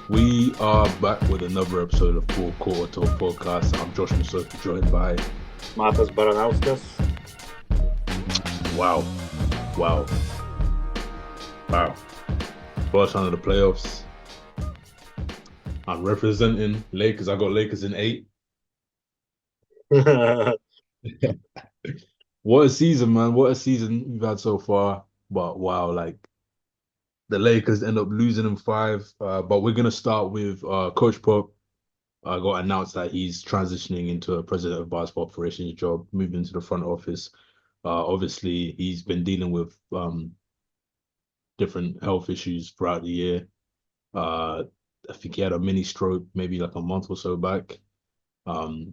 We are back with another episode of Full Quarter Talk Podcast. I'm Josh Musoki, joined by Matas Baranauskas. wow, wow, wow. First round of the playoffs. I'm representing Lakers. I got Lakers in 8. What a season, man! What a season we've had so far. But wow, like the Lakers end up losing in 5. But we're gonna start with Coach Pop. Got announced that he's transitioning into a president of basketball operations job, moving to the front office. Obviously, he's been dealing with different health issues throughout the year. Uh, I think he had a mini stroke maybe like a month or so back.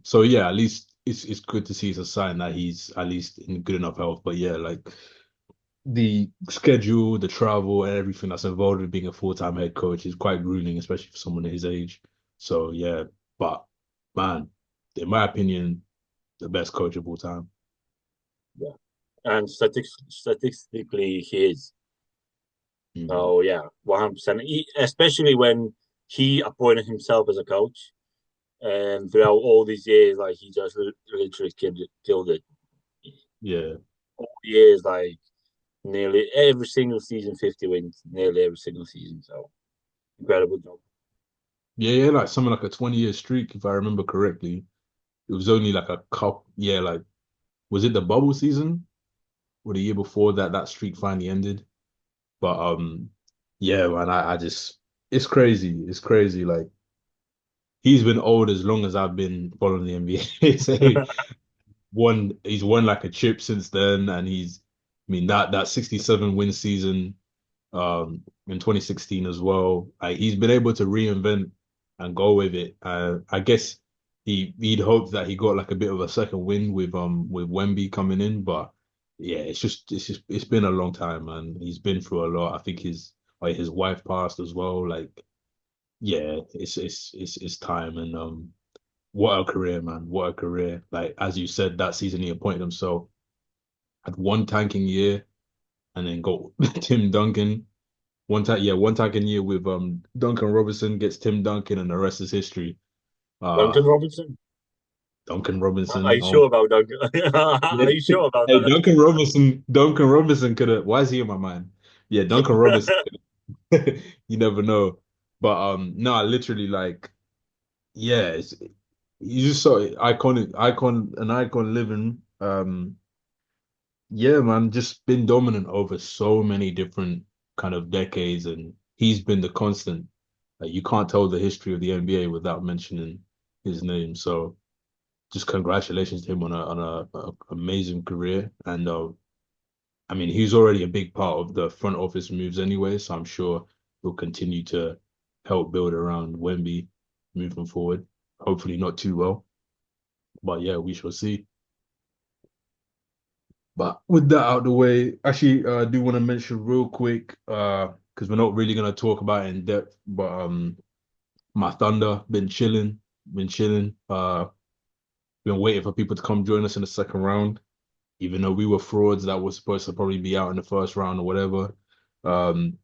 So yeah, at least it's good to see it's a sign that he's at least in good enough health. But yeah, like the schedule, the travel, and everything that's involved with being a full-time head coach is quite grueling, especially for someone his age. So yeah, but man, in my opinion, the best coach of all time. Yeah. And statistically, he is. Mhm. So, yeah, 100%. Especially when he appointed himself as a coach. And throughout all these years, like, he just literally killed it. Yeah. All years, like, nearly every single season, 50 wins, nearly every single season. So, incredible job. Yeah, yeah, like something like a 20-year streak, if I remember correctly. It was only like a cup, yeah, like was it the bubble season or the year before that that streak finally ended? But yeah, man, I just it's crazy. It's crazy. Like he's been old as long as I've been following the NBA. So he's won like a chip since then, and I mean that 67 win season in 2016 as well. He's been able to reinvent and go with it. I guess he'd hoped that he got like a bit of a second win with Wemby coming in, but yeah, it's been a long time, man. He's been through a lot. I think his wife passed as well. Like yeah, it's time, and what a career, man. What a career. Like as you said, that season he appointed himself, had one tanking year, and then got Tim Duncan. One tag in year with Duncan Robinson gets Tim Duncan, and the rest is history. Duncan Uh Robinson? Duncan Are Robinson. you sure about Duncan? Yeah. Are you sure about Hey, that? Duncan Robinson could have. Why is he in my mind? Yeah, Duncan Robinson. You never know. But no, literally like yeah, you just saw it, an icon living. Yeah, man, just been dominant over so many different kind of decades, and he's been the constant. Like, you can't tell the history of the NBA without mentioning his name. So, just congratulations to him on a amazing career. And I mean, he's already a big part of the front office moves anyway. So I'm sure he'll continue to help build around Wemby moving forward. Hopefully, not too well, but yeah, we shall see. But with that out of the way, actually, I do want to mention real quick, because we're not really gonna talk about it in depth, but my Thunder been chilling. Been waiting for people to come join us in the second round, even though we were frauds that were supposed to probably be out in the first round or whatever. Um,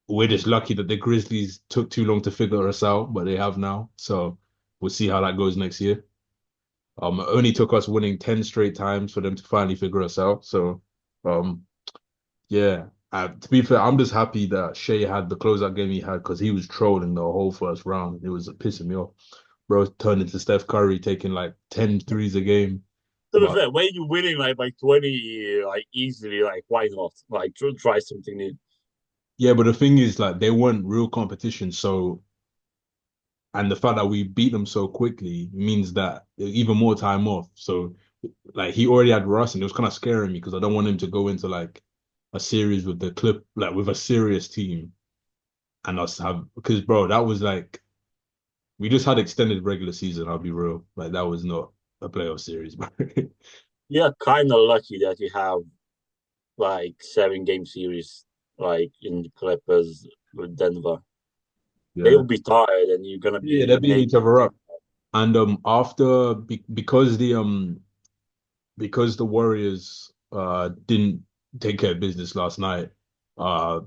we're just lucky that the Grizzlies took too long to figure us out, but they have now. So we'll see how that goes next year. It only took us winning 10 straight times for them to finally figure us out. So um yeah. To be fair, I'm just happy that Shea had the closeout game he had because he was trolling the whole first round. It was pissing me off. Bro turned into Steph Curry taking like 10 threes a game. To be But fair, when you're winning like by 20, like easily, like why not? Like try something new. yeah, but the thing is, like, they weren't real competition. So, and the fact that we beat them so quickly means that even more time off. So, like, he already had Russ, and it was kind of scaring me because I don't want him to go into like a series with the clip, like with a serious team and us have, because, bro, that was like, we just had extended regular season. I'll be real. Like that was not a playoff series, bro. You're kind of lucky that you have like 7 game series like in the Clippers with Denver. They'll Yeah. be tired, and you're gonna Yeah, be they're beating maybe. each other up. And after because the Warriors didn't take care of business last night, Uh,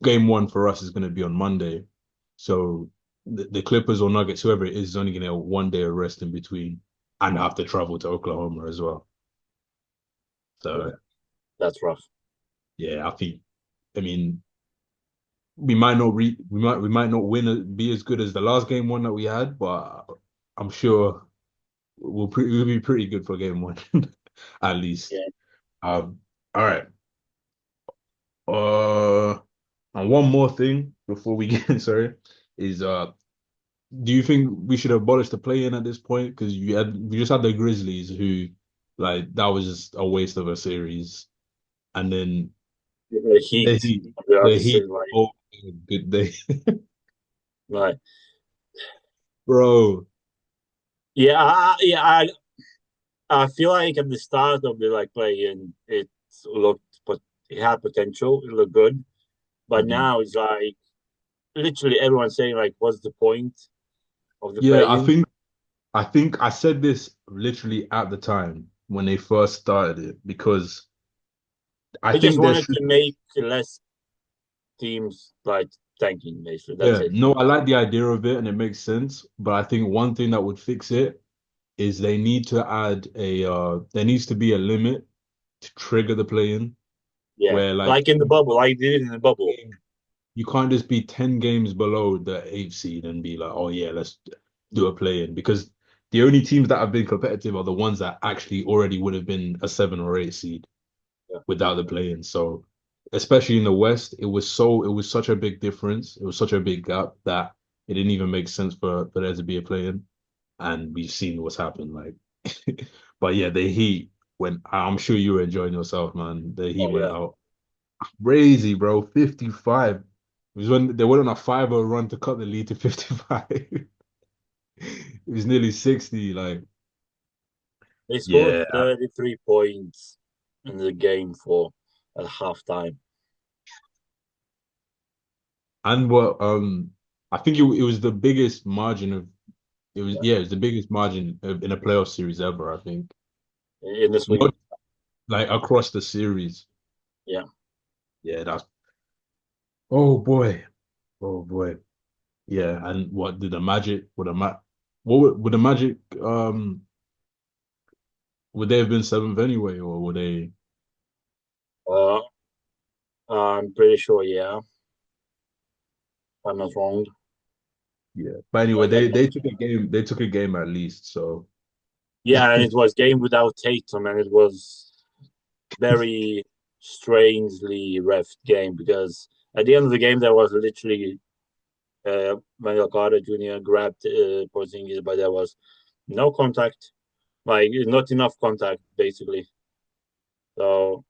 game one for us is going to be on Monday. So the Clippers or Nuggets, whoever it is only going to have 1 day of rest in between and have to travel to Oklahoma as well. Yeah, So that's rough. yeah, I mean, we might not be as good as the last game one that we had, but I'm sure we'll be pretty good for game one at least. Yeah. All right. Uh, and one more thing before we get sorry is do you think we should abolish the play-in at this point? Because we just had the Grizzlies who like that was just a waste of a series, and then The the Heat, Heat, the the other Heat. side, like, Oh, good day, like, bro. yeah, I feel like at the start of the like playing, it looked, but it had potential. It looked good, but Mhm. now it's like literally everyone's saying like, what's the point of the Yeah, playing? I think I said this literally at the time when they first started it because I They just think there wanted should to make less teams like tanking, basically. That's yeah, it. no, I like the idea of it and it makes sense, but I think one thing that would fix it is they need to add there needs to be a limit to trigger the play-in Yeah, where like like in the bubble, like they did in the bubble. you can't just be 10 games below the eighth seed and be like, oh yeah, let's do a play-in because the only teams that have been competitive are the ones that actually already would have been a 7 or 8 seed Yeah, without the play-in. So especially in the West, it was such a big difference. It was such a big gap that it didn't even make sense for there to be a play-in. And we've seen what's happened. Like, but yeah, the Heat went. I'm sure you were enjoying yourself, man. The Heat oh went yeah. out crazy, bro. 55. It was when they went on a 5-0 run to cut the lead to 55. It was nearly 60. Like, They scored yeah. 33 points in the game for at halftime. And what I think it was the biggest margin of Yeah, it was the biggest margin in a playoff series ever, I think. in the swing. Not like across the series. Yeah, Yeah, that's oh boy. Oh boy. Yeah, and what did the Magic would the Magic would they have been seventh anyway, or would they uh, I'm pretty sure. Yeah, if I'm not wrong. yeah. But anyway, Like, they took a game at least, so yeah, and it was game without Tatum, and it was very strangely ref game because at the end of the game there was literally Wendell Carter Jr. grabbed Porzingis, but there was no contact, like not enough contact basically. So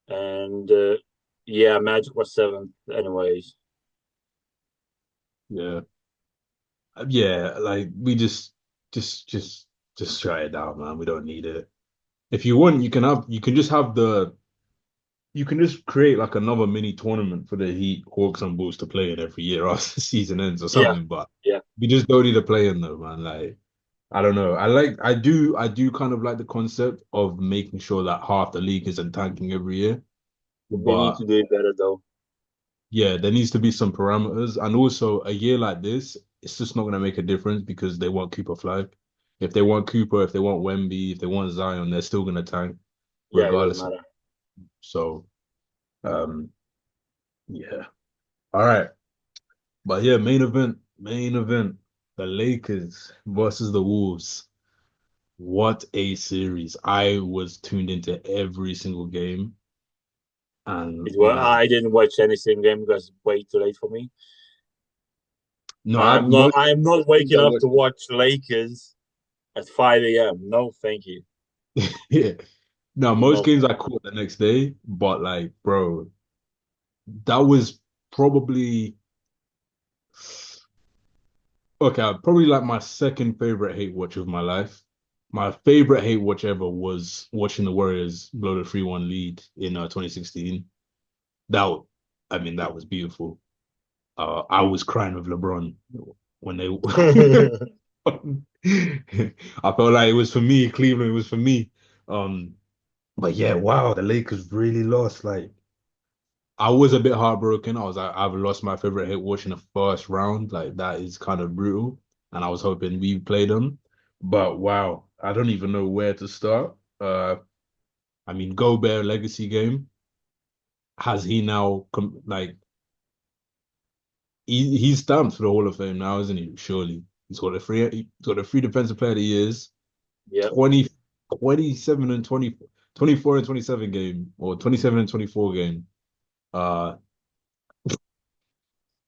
and yeah, Magic was seventh anyways. yeah. Yeah, like we just try it out, man. We don't need it. If you want, you can just have you can just create like another mini tournament for the Heat, Hawks, and Bulls to play in every year after the season ends or Yeah, something. But yeah, we just don't need to play in though, man. Like I don't know. I do kind of like the concept of making sure that half the league isn't tanking every year. they need But to do it better though. yeah, there needs to be some parameters. And also a year like this, it's just not gonna make a difference because they want Cooper Flag. If they want Cooper, if they want Wemby, if they want Zion, they're still gonna tank Yeah, it doesn't regardless. matter. So um yeah. All right. But yeah, main event. The Lakers versus the Wolves. What a series. I was tuned into every single game. And It was, man, I didn't watch anything game because it's way too late for me. no, I I'm not. most I'm not things waking I up to watched. watch Lakers at 5 a.m. No, thank you. Yeah. No, most No, games I caught the next day, but like, bro, that was probably okay, probably like my second favorite hate watch of my life. My favorite hate watch ever was watching the Warriors blow the 3-1 lead in 2016. That, I mean, that was beautiful. I was crying with LeBron when they I felt like it was for me, Cleveland, it was for me. Um, but yeah, wow, the Lakers really lost. Like, I was a bit heartbroken. I was like, I've lost my favorite hit watch in the first round. Like that is kind of brutal. And I was hoping we played them. But wow, I don't even know where to start. I mean, Gobert legacy game. Has he now like he's stamped for the Hall of Fame now, isn't he? Surely. He's got the free defensive player of the years, Yeah. 20, 27 and 20, 24 and 27 game, or 27 and 24 game. Uh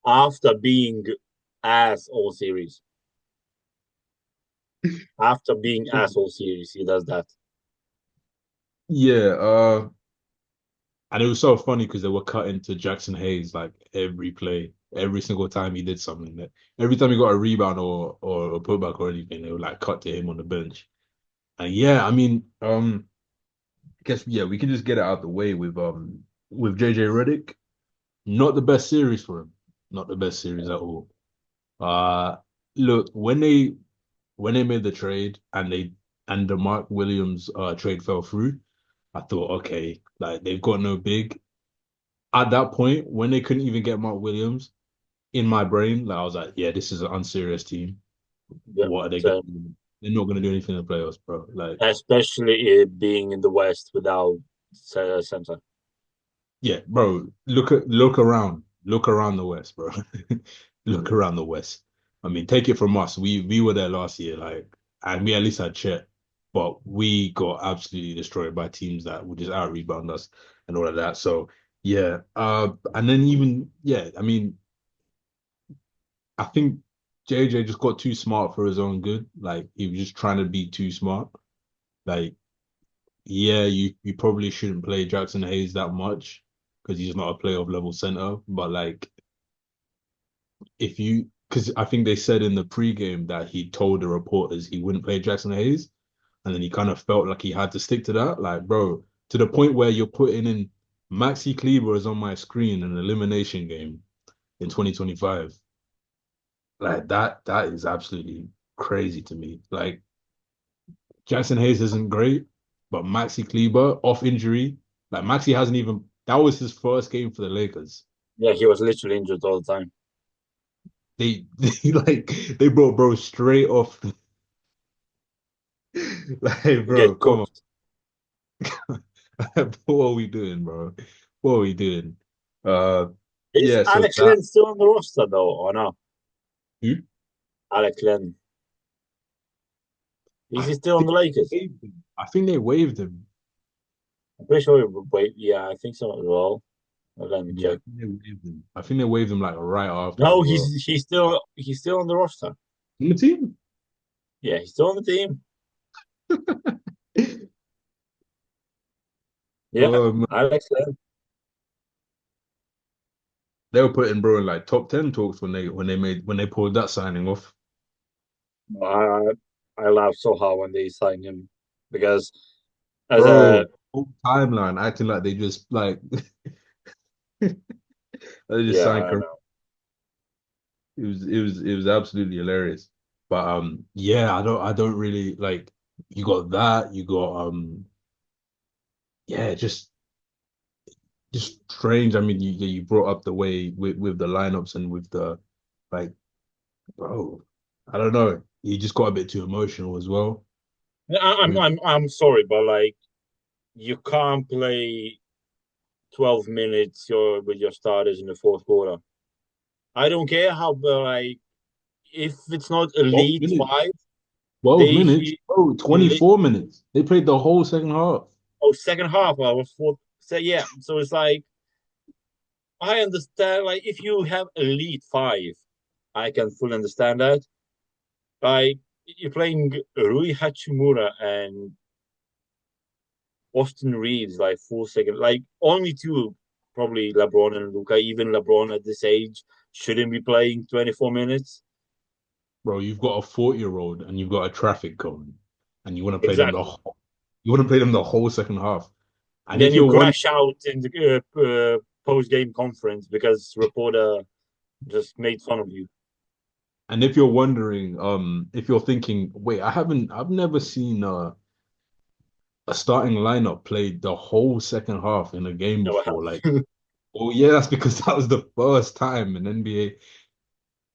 After being ass all series. After being ass all series, he does that. yeah, and it was so funny because they were cutting to Jackson Hayes like every play, every single time he did something. Every time he got a rebound or a putback or anything, they would like cut to him on the bench. And yeah, I mean, I guess yeah, we can just get it out the way with JJ Redick. Not the best series for him. Not the best series at all. Uh Look, when they made the trade and the Mark Williams trade fell through, I thought, okay, like they've got no big. At that point, when they couldn't even get Mark Williams, in my brain, like I was like, yeah, this is an unserious team. Yeah. What are they gonna So do? They're not gonna do anything in the playoffs, bro. Like, especially being in the West without center. yeah, bro, look around the West, bro. Look around the West. I mean, take it from us. We were there last year, like, and we at least had Chet, but we got absolutely destroyed by teams that would just out rebound us and all of that. So yeah, and then even yeah, I mean, I think JJ just got too smart for his own good. Like he was just trying to be too smart. Like, yeah, you probably shouldn't play Jackson Hayes that much because he's not a playoff level center. But like if you because I think they said in the pregame that he told the reporters he wouldn't play Jackson Hayes, and then he kind of felt like he had to stick to that. Like, bro, to the point where you're putting in Maxi Kleber is on my screen in an elimination game in 2025. Like that is absolutely crazy to me. Like Jackson Hayes isn't great, but Maxi Kleber off injury, like Maxi hasn't even that was his first game for the Lakers. Yeah, he was literally injured all the time. They like they brought bro straight off. Like, bro, Get come cooked. on. What are we doing, bro? What are we doing? Uh Is yeah, so Alex that Len still on the roster though, or no? hmm? Alex Len. Is I he still on think the Lakers? they waived him. I think they waived him. I'm pretty sure. Wait, yeah, I think so as well. Let me Yeah, I check. think they waived him. I think they waived him like right after as No, well. he's still on the roster. In the team? Yeah, he's still on the team. Yeah, Um, Alex Len. they were putting bro in like top 10 talks when they pulled that signing off. I I laughed so hard when they signed him because as a Bro, whole timeline acting like they just like they just yeah, signed I Kareem. know. It was absolutely hilarious. But yeah, I don't really like you got that, you got yeah, just strange. I mean you brought up the way with the lineups and with the like bro, I don't know. You just got a bit too emotional as well. With I'm sorry, but like you can't play 12 minutes with your starters in the fourth quarter. I don't care how like if it's not 12 elite minutes. five, 12 they minutes. Bro, elite 24 minutes. They played the whole second half. oh second half or fourth. So yeah, so it's like I understand like if you have elite five, I can fully understand that. Like you're playing Rui Hachimura and Austin Reeves like full second, like only two, probably LeBron and Luca. Even LeBron at this age shouldn't be playing 24 minutes. Bro, you've got a 40-year-old and you've got a traffic cone and you want to play them Exactly. you want to play them the whole second half. And And then if you you're one crash out in the post game conference because reporter just made fun of you. and if you're wondering, if you're thinking, wait, I've never seen a starting lineup play the whole second half in a game No, I before. Like have. Oh yeah, that's because that was the first time in NBA.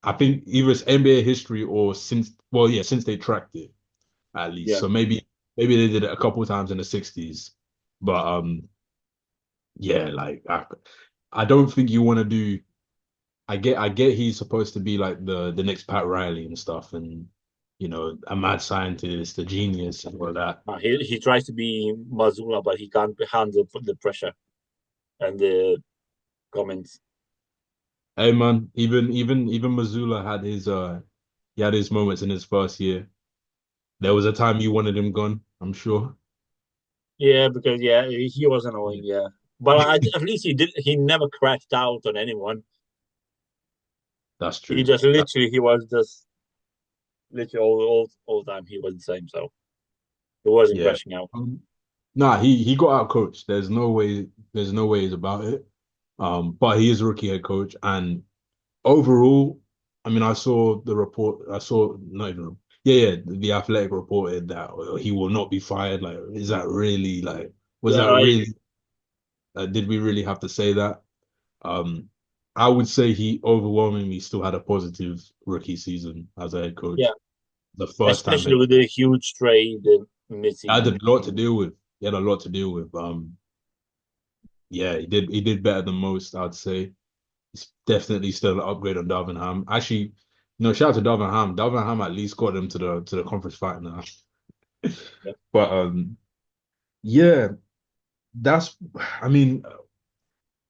I think either it's NBA history or since, well, yeah, since they tracked it at least. Yeah. So maybe they did it a couple times in the 60s. But yeah, like I don't think you want to do. I get he's supposed to be like the next Pat Riley and stuff, and a mad scientist, a genius, and all that. He tries to be Mazula, but he can't handle the pressure and the comments. Hey man, even Missoula had his moments in his first year. There was a time you wanted him gone, I'm sure. Yeah, because yeah, he was Yeah. annoying. Yeah, but at least he did. He never crashed out on anyone. That's He true. just literally he was just literally all the time he was the same. So he wasn't Yeah. crashing out. Nah, he got out coached. There's no ways about it. But he is a rookie head coach, and overall, I mean, I saw the report. I saw not even. Yeah, the Athletic reported that he will not be fired. Like, is that really like? Was Yeah, that really? Did we really have to say that? Um, I would say he overwhelmingly still had a positive rookie season as a head yeah, coach. The first time especially head with the huge trade I had missing. a lot to deal with. He had a lot to deal with. Yeah, he did better than most, I'd say. He's definitely still an upgrade on Darvin Ham. Actually, shout out to Darvin Ham. Darvin Ham at least got them to the conference final. Yeah, But yeah, that's I mean,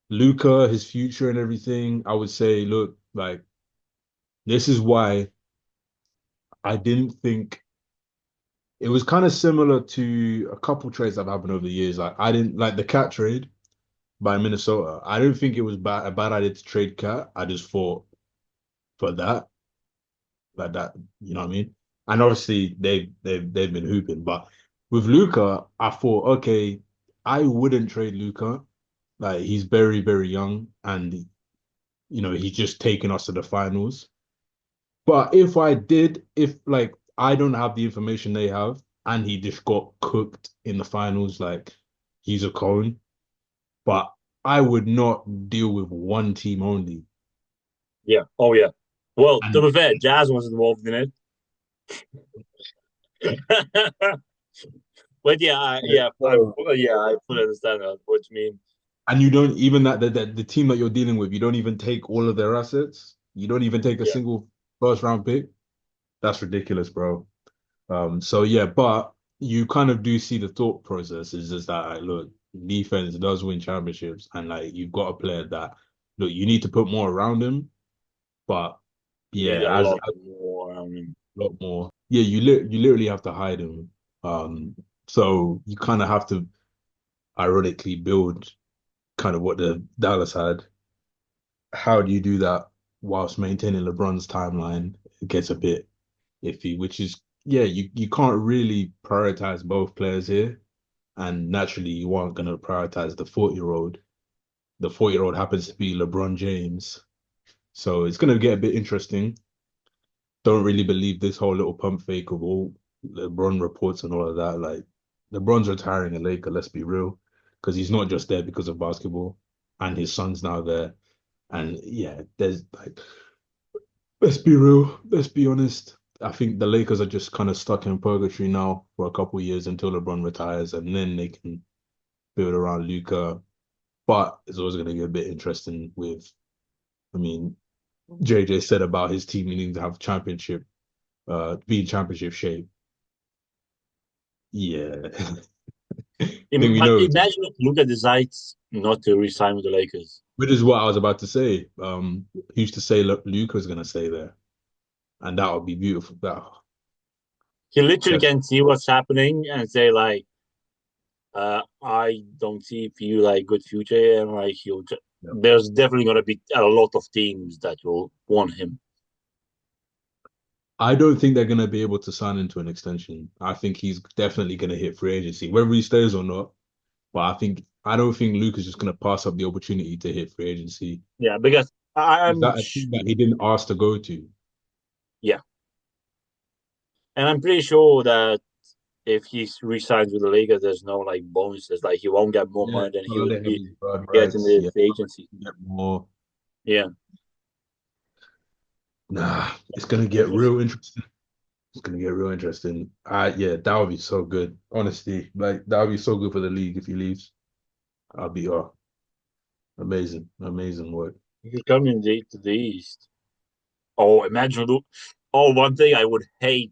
Luca, his future and everything, I would say, look, like this is why I didn't think it was kind of similar to a couple trades that have happened over the years. Like I didn't like the cat trade by Minnesota. I didn't think it was a bad idea to trade cat. I just thought for that, like that, you know what I mean? And yeah, obviously they've been hooping, but with Luca, I thought, okay, I wouldn't trade Luca. Like he's very, very young and he's just taken us to the finals. But if I did, if like I don't have the information they have and he just got cooked in the finals, like he's a cone. But I would not deal with one team only. yeah. Oh yeah. Well, to And be fair, Jazz was involved in it. But yeah, yeah, I fully understand what you mean. and you don't even the team that you're dealing with, you don't even take all of their assets. You don't even take a Yeah, single first round pick. That's ridiculous, bro. So yeah, but you kind of do see the thought process is just that like, look, defense does win championships, and like you've got a player that look, you need to put more around him, but you need yeah, a as lot a more. I mean, lot more. Yeah, you literally have to hide him. So you kind of have to ironically build kind of what the Dallas had. How do you do that whilst maintaining LeBron's timeline? It gets a bit iffy, which is yeah, you can't really prioritize both players here. And naturally you aren't gonna prioritize the 40-year-old. The 40-year-old happens to be LeBron James. So it's gonna get a bit interesting. Don't really believe this whole little pump fake of all LeBron reports and all of that. Like LeBron's retiring a Laker, let's be real. Because he's not just there because of basketball. And his son's now there. And yeah, there's like let's be real. Let's be honest. I think the Lakers are just kind of stuck in purgatory now for a couple of years until LeBron retires, and then they can build around Luca. But it's always going to get a bit interesting with, I mean, JJ said about his team needing to have be in championship shape. Yeah, I think we but know, imagine if Luka decides not to resign with the Lakers. which is what I was about to say. He used to say, look, Luca's going to stay there, and that would be beautiful. That He literally that's can see what's happening and say like, I don't see for you like good future, and like yeah. there's definitely gonna be a lot of teams that will want him. I don't think they're going to be able to sign into an extension. I think he's definitely going to hit free agency, whether he stays or not. But I don't think Luke is just going to pass up the opportunity to hit free agency. Yeah, because Is that a team that he didn't ask to go to? yeah, and I'm pretty sure that if he resigns with the Lakers, there's no like bonuses. Like he won't get more Yeah, money than he well, would they have be his broad getting rights. the Yeah, free agency. get more. Yeah, Nah, it's gonna get real interesting. It's gonna get real interesting. Yeah, that would be so good. Honestly, like that would be so good for the league if he leaves. I'll be amazing, amazing work. he's coming to the East. Oh, imagine! Oh, one thing I would hate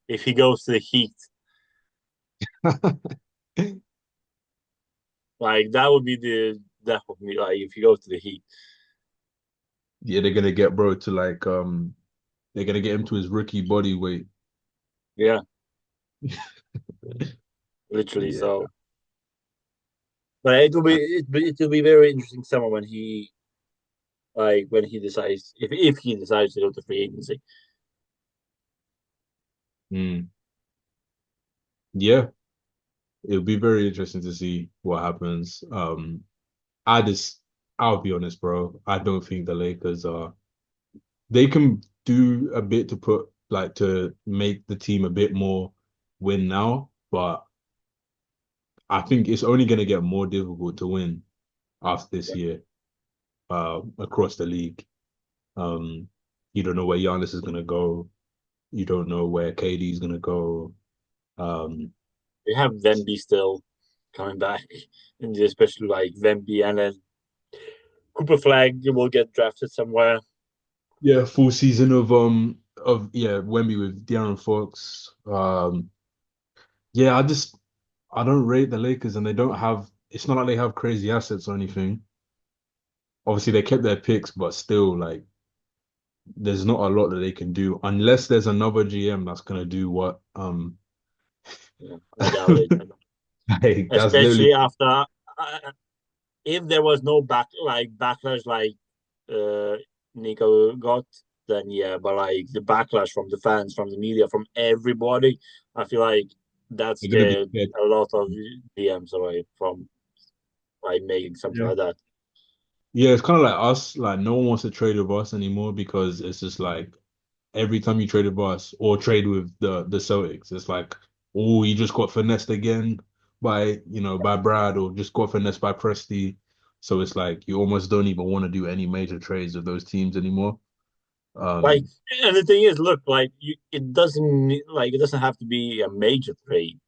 if he goes to the Heat. Like that would be the death of me. Like if he goes to the Heat. Yeah, they're gonna get bro to like they're gonna get him to his rookie body weight. Yeah, literally. Yeah. So, but it will be very interesting summer when he when he decides if he decides to go to free agency. Mm. Yeah, it'll be very interesting to see what happens. I just I'll be honest, bro. I don't think the Lakers are they can do a bit to put like to make the team a bit more win now, but I think it's only gonna get more difficult to win after this Yeah. year, across the league. Um, you don't know where Giannis is gonna go. You don't know where KD is gonna go. Um, We have Wemby still coming back, and especially like Wemby, and then Cooper Flag will get drafted somewhere. yeah, full season of yeah, Wemby with De'Aaron Fox. Yeah, I don't rate the Lakers and they don't have it's not like they have crazy assets or anything. Obviously they kept their picks, but still like there's not a lot that they can do unless there's another GM that's gonna do what Yeah, I doubt it. like that's literally Especially after if there was no backlash like uh, Nico got, then yeah, but like the backlash from the fans, from the media, from everybody, I feel like that they're gonna be scared scared. a lot of DMs away from like making something Yeah. like that. Yeah, it's kind of like us, like no one wants to trade with us anymore because it's just like every time you trade with us or trade with the Celtics, it's like, oh, you just got finessed again by, by Brad or just got finessed by Presti. So it's like you almost don't even want to do any major trades with those teams anymore. Like, Um, and the thing is, look, it doesn't have to be a major trade.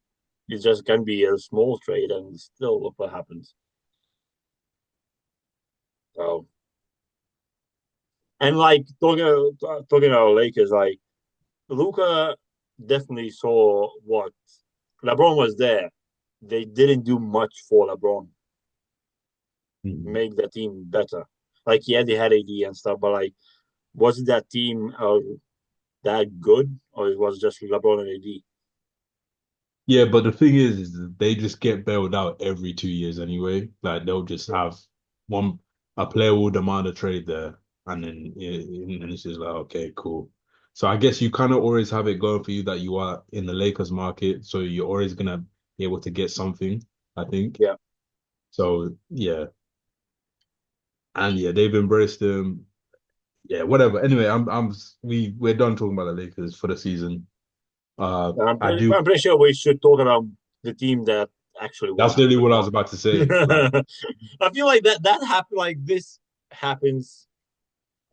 It just can be a small trade, and still look what happens. So, and like talking about Lakers, like Luca definitely saw what LeBron was there. They didn't do much for LeBron make the team better. Like yeah, they had AD and stuff, but like wasn't that team that good, or it was just LeBron and AD? Yeah, but the thing is that they just get bailed out every 2 years anyway. Like they'll just Yeah, have one a player will demand a trade there, and then and it's just like okay, cool. So I guess you kind of always have it going for you that you are in the Lakers market, so you're always gonna be able to get something, I think. yeah. So yeah, and yeah, they've embraced them. Yeah, whatever. Anyway, we're done talking about the Lakers for the season. I do. I'm pretty sure we should talk about the team that actually That's won literally the what I was one. about to say. Like. I feel like that happened. Like this happens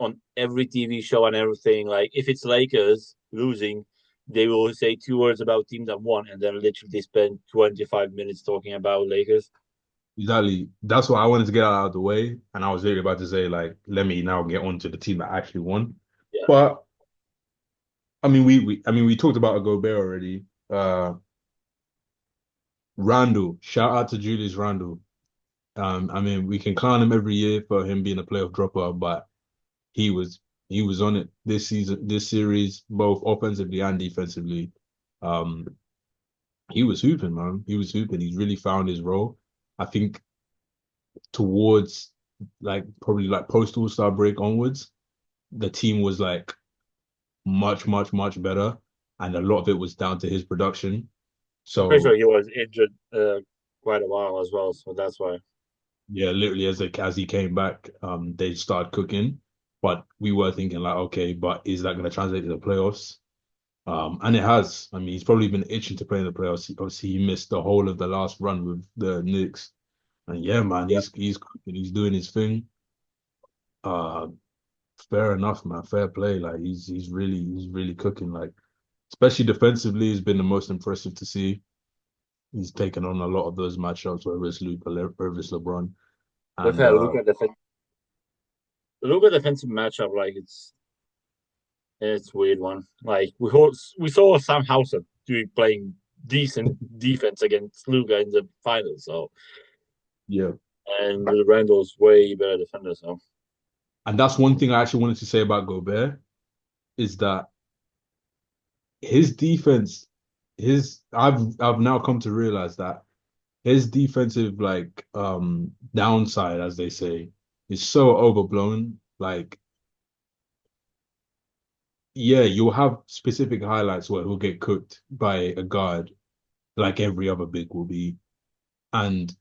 on every TV show and everything. Like if it's Lakers losing, they will say two words about team that won, and then literally spend 25 minutes talking about Lakers. Exactly. That's what I wanted to get out of the way. And I was literally about to say, like, let me now get on to the team that actually won. Yeah, But I mean, we talked about a Gobert already. Randall, shout out to Julius Randall. I mean, we can clown him every year for him being a playoff dropper, but he was he was on it this season, this series, both offensively and defensively. Um, he was hooping, man. He was hooping. He's really found his role. I think towards like probably like post All-Star break onwards, the team was like much, much, much better. And a lot of it was down to his production. I'm pretty sure So he was injured quite a while as well, so that's why. yeah, literally as he came back, they started cooking. But we were thinking like, okay, but is that gonna translate to the playoffs? And it has. I mean, he's probably been itching to play in the playoffs. Obviously, he missed the whole of the last run with the Knicks. And yeah, man, Yeah, he's cooking, he's doing his thing. Uh, fair enough, man. Fair play. Like he's really cooking. Like especially defensively, has been the most impressive to see. He's taken on a lot of those matchups, whether it's Luka, whether it's LeBron, they've and had look at defensive matchup. Like it's a weird one. Like we saw Sam Hauser doing playing decent defense against Luka in the finals. So yeah, and Randall's way better defender. So and that's one thing I actually wanted to say about Gobert is that his defense, his I've now come to realize that his defensive like downside, as they say, is so overblown. Like, yeah, you'll have specific highlights where he'll get cooked by a guard, like every other big will be. And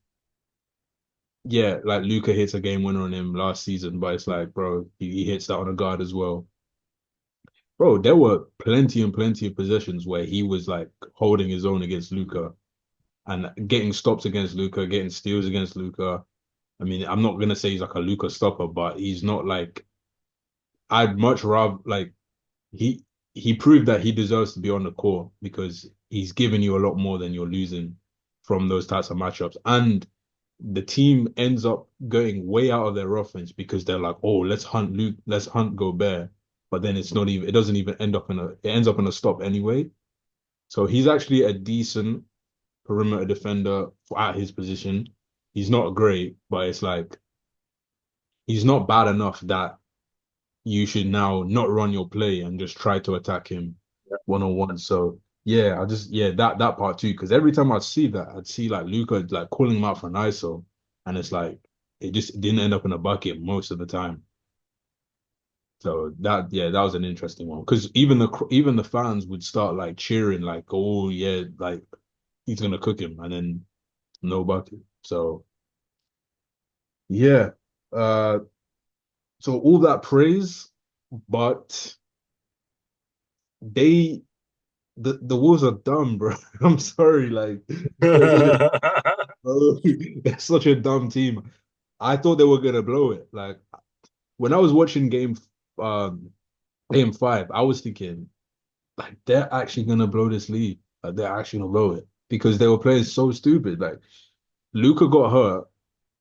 yeah, like Luca hits a game winner on him last season, but it's like, bro, he hits that on a guard as well. Bro, there were plenty and plenty of possessions where he was like holding his own against Luca and getting stops against Luca, getting steals against Luca. I mean, I'm not gonna say he's like a Luca stopper, but he's not like I'd much rather like he he proved that he deserves to be on the court because he's giving you a lot more than you're losing from those types of matchups. And the team ends up going way out of their offense because they're like, oh, let's hunt Gobert. But then it doesn't even end up it ends up in a stop anyway. So he's actually a decent perimeter defender at his position. He's not great, but it's like he's not bad enough that you should now not run your play and just try to attack him yeah. one on one. So yeah, that part too. Because every time I'd see that, I'd see like Luca like calling him out for an ISO, and it's like it just didn't end up in a bucket most of the time. So that was an interesting one because even the fans would start like cheering like, oh yeah, like he's gonna cook him, and then no bucket. So yeah, uh, so all that praise, but they the Wolves are dumb, bro. I'm sorry, like they're such a they're such a dumb team. I thought they were gonna blow it. Like when I was watching game 5, I was thinking like they're actually gonna blow this lead. Like they're actually gonna blow it because they were playing so stupid. Like Luca got hurt.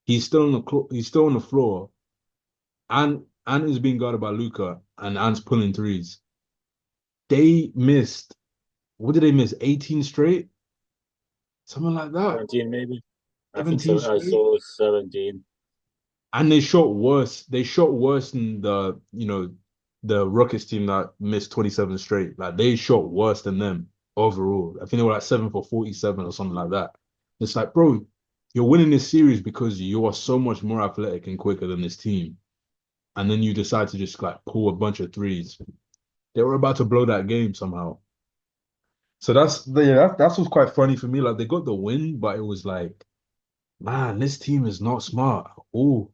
He's still on the floor, and is being guarded by Luca, and Ant's pulling threes. They missed. What did they miss? 18 straight, something like that. 17 maybe. I think 17 so. I straight. saw 17. And they shot worse. They shot worse than the Rockets team that missed 27 straight. Like they shot worse than them overall. I think they were like 7 for 47 or something like that. It's like, bro, you're winning this series because you are so much more athletic and quicker than this team. And then you decide to just like pull a bunch of threes. They were about to blow that game somehow. So that's what's quite funny for me. Like they got the win, but it was like, man, this team is not smart. Oh,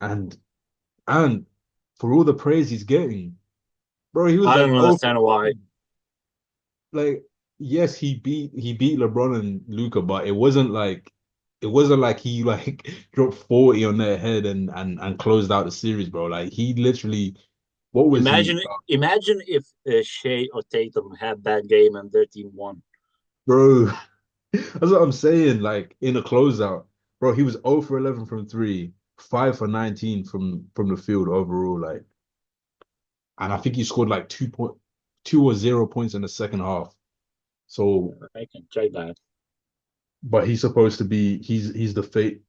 and And for all the praise he's getting, bro, he was I like, don't oh, understand why. like yes, he beat LeBron and Luca, but it wasn't like he like dropped 40 on their head and closed out the series, bro. Like he literally, what was Imagine, he, imagine if Shea or Tatum had that game and their team won. bro? That's what I'm saying. Like in a closeout, bro, he was 0 for 11 from three, 5 for 19 from the field overall. Like, and I think he scored like 2 or 0 points in the second half. So I can check that. but he's supposed to be he's the fate.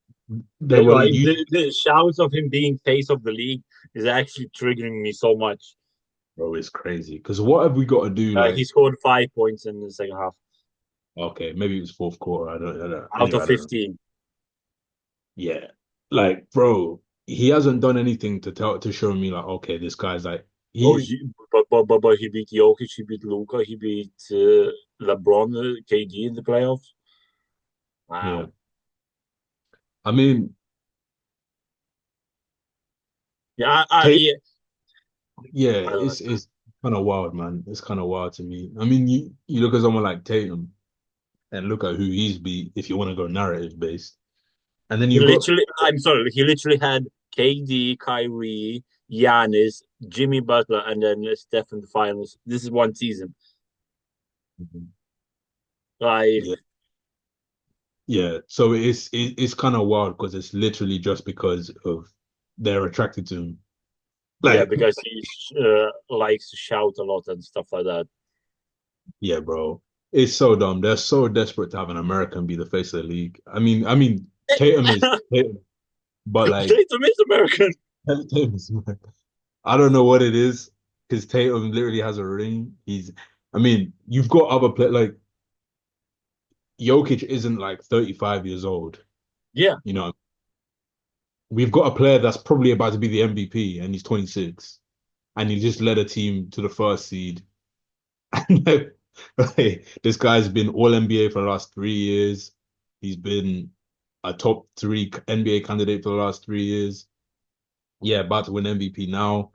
They were Like you, the shouts of him being face of the league is actually triggering me so much. bro, it's crazy. Because what have we got to do? He Like, scored 5 points in the second half okay, maybe it was fourth quarter. I don't know. out Anyway, of I don't know. 15. Yeah, like, bro, he hasn't done anything to show me like, okay, this guy's like Oh, he, but he beat Jokic, he beat Luka, he beat LeBron, KD in the playoffs. yeah. Wow. I mean, Yeah, Tate, yeah. yeah, I don't it's understand. kind of wild, man. It's kind of wild to me. I mean, you look at someone like Tatum and look at who he's beat if you want to go narrative based. And then He you've got literally, I'm sorry, he literally had KD, Kyrie, Giannis, Jimmy Butler, and then Steph in the finals. This is one season. Mhm. Like, Yeah, yeah. So it's kind of wild because it's literally just because of they're attracted to him. yeah, Like, because he likes to shout a lot and stuff like that. yeah, bro. It's so dumb. They're so desperate to have an American be the face of the league. I mean, Tatum is Tatum, but like Tatum is American. Tatum is, I don't know what it is because Tatum literally has a ring. I mean, you've got other players like Jokic isn't like 35 years old. Yeah, You know, we've got a player that's probably about to be the MVP and he's 26 and he just led a team to the first seed. And like, this guy's been all NBA for the last 3 years. He's been a top three NBA candidate for the last 3 years. Yeah, about to win MVP now,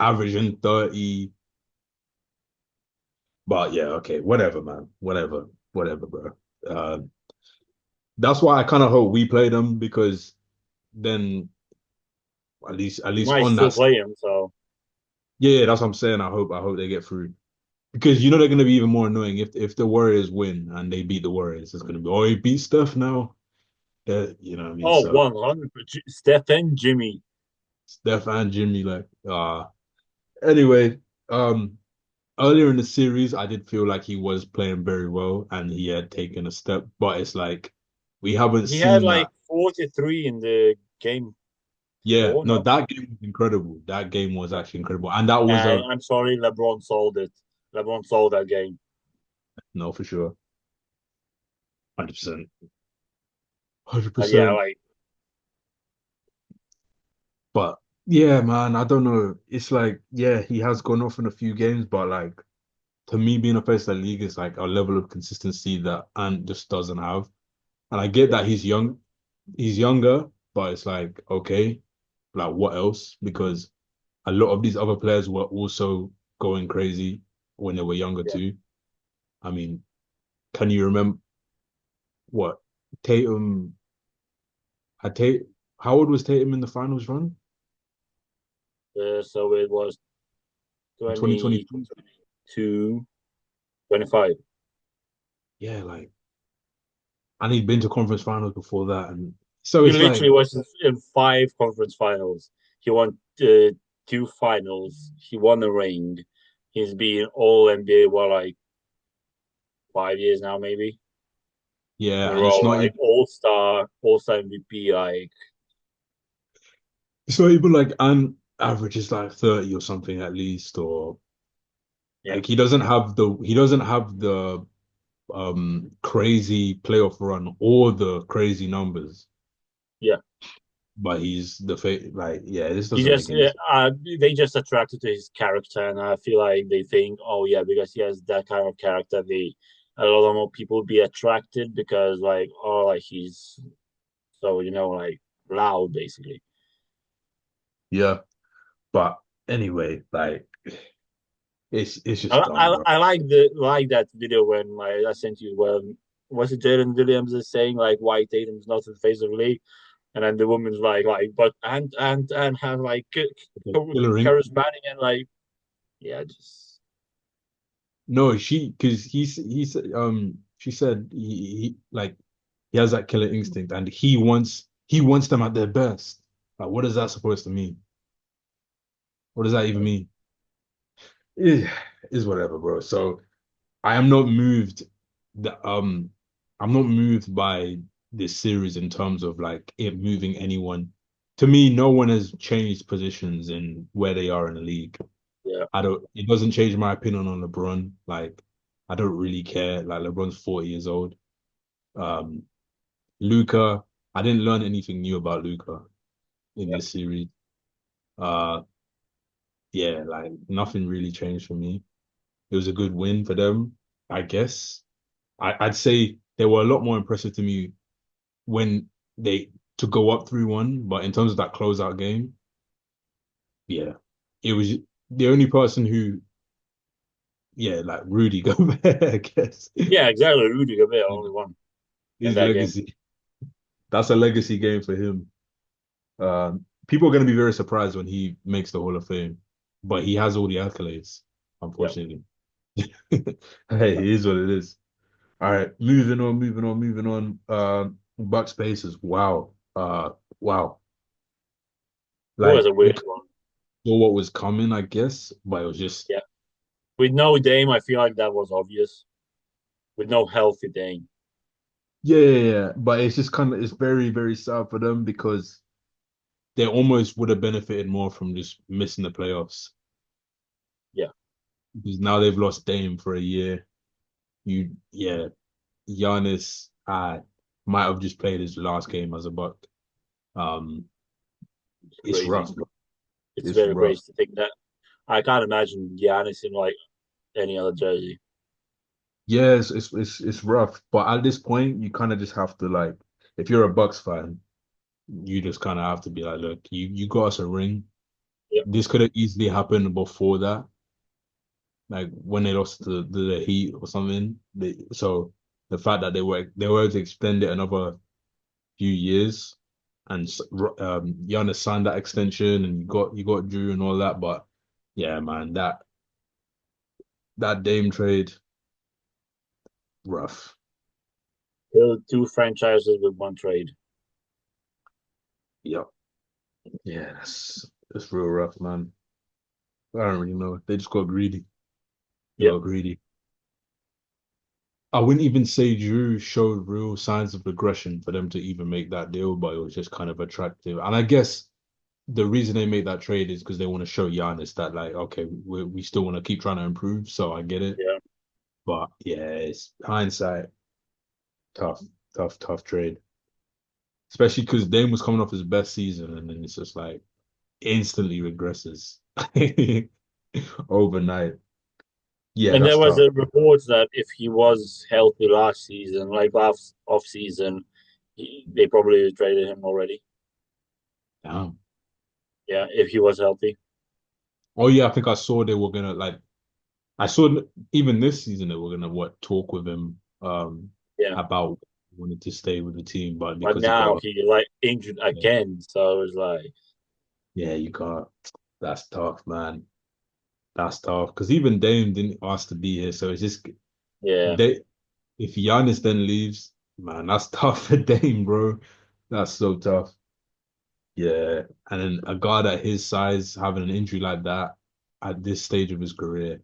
averaging 30. But yeah, okay, whatever, man. Whatever, bro. Uh, that's why I kind of hope we play them because then at you least might on still that, play him. So, yeah, that's what I'm saying. I hope they get through because you know they're gonna be even more annoying if the Warriors win and they beat the Warriors. It's gonna be oh, he beat Steph now. Yeah, you know what I mean. oh, So 100. Steph and Jimmy. Steph and Jimmy, like, anyway, earlier in the series, I did feel like he was playing very well and he had taken a step, but it's like we haven't He had seen like that. 43 in the game Yeah, four, no, no? that game was incredible. That game was actually incredible, and that was And a I'm sorry, LeBron sold it. LeBron sold that game. no for sure, 100%, hundred And yeah, percent. like But yeah, man, I don't know. It's like yeah, he has gone off in a few games, but like to me, being a face of the league is like a level of consistency that Ant just doesn't have. And I get yeah, that he's younger, but it's like, okay, like what else? Because a lot of these other players were also going crazy when they were younger yeah. too. I mean, can you remember what Tatum had Tate how old was Tatum in the finals run? So it was In 2022? 22, 25. Yeah, like and he'd been to conference finals before that. And so He it's like, literally was in five conference finals. He won two finals. He won a ring. He's been all NBA for like 5 years now, maybe in yeah, a and it's row. not Like even all star MVP. Like it's not even like an average is like 30 or something at least, or yeah, like he doesn't have the crazy playoff run or the crazy numbers, yeah. but he's the like yeah, this He doesn't just make any sense. they just attracted to his character, and I feel like they think, oh yeah, because he has that kind of character, they a lot more people be attracted because like oh like he's so like loud basically. Yeah, but anyway, like it's I just dumb, I, bro. I like that video when I sent you when was it Jalen Williams is saying like why Tatum's not in the face of the league, and then the woman's like but and have like Okay, Hillary. charismatic and like yeah just No, because he said she said he like he has that killer instinct and he wants them at their best. Like, what is that supposed to mean? What does that even mean? Eh, is whatever, bro. So I am not moved the I'm not moved by this series in terms of like it moving anyone. To me, no one has changed positions in where they are in the league. yeah I don't it doesn't change my opinion on LeBron. Like I don't really care. Like LeBron's 40 years old. Um Luca, I didn't learn anything new about Luca in yeah this series. Uh yeah, like nothing really changed for me. It was a good win for them, I guess. I'd say they were a lot more impressive to me when they to go up 3-1, but in terms of that closeout game, yeah, it was. the only person who, yeah, like Rudy Gobert, I guess. Yeah, exactly. Rudy Gobert only won in His that game. legacy. That's a legacy game for him. People are going to be very surprised when he makes the Hall of Fame, but he has all the accolades, Yeah. unfortunately. Hey, it is what it is. All right, moving on. Bucks Pacers. Wow. Wow. It was Like a we weird one. saw what was coming, I guess, but it was just Yeah. With no Dame, I feel like that was obvious. With no healthy Dame. yeah. But it's just kind of it's very, very sad for them because they almost would have benefited more from just missing the playoffs. Yeah. Because now they've lost Dame for a year. Yeah, Giannis might have just played his last game as a Buck. Um, It's it's crazy. rough. It's It's very rough. crazy to think that. I can't imagine Giannis in like any other jersey. Yeah, it's rough. But at this point, you kind of just have to like, if you're a Bucks fan, you just kind of have to be like, look, you got us a ring. Yeah. This could have easily happened before that, like when they lost the Heat or something. So the fact that they were able to extend it another few years, and Giannis signed that extension, and you got Drew and all that. But yeah, man, that Dame trade, rough. Killed two franchises with one trade. Yep. Yeah, that's real rough, man. I don't really know. They just got greedy. They Yeah. got greedy. I wouldn't even say Drew showed real signs of regression for them to even make that deal, but it was just kind of attractive. And I guess the reason they made that trade is because they want to show Giannis that, like, okay, we still want to keep trying to improve. So I get it. Yeah. But yeah, it's hindsight, tough, tough trade. Especially because Dame was coming off his best season, and then it's just like instantly regresses overnight. Yeah, And that's there was tough. a report that if he was healthy last season, like last off season, they probably traded him already. Damn. Yeah, if he was healthy. Oh yeah, I think I saw they were gonna like. I saw even this season they were gonna talk with him Yeah. about wanting to stay with the team, but But because he now got he like injured yeah, again. So it was like, yeah, you got that's tough, man. That's tough because even Dame didn't ask to be here, so it's just yeah. they. If Giannis then leaves, man, that's tough for Dame, bro. That's so tough. Yeah, and then a guy at his size having an injury like that at this stage of his career,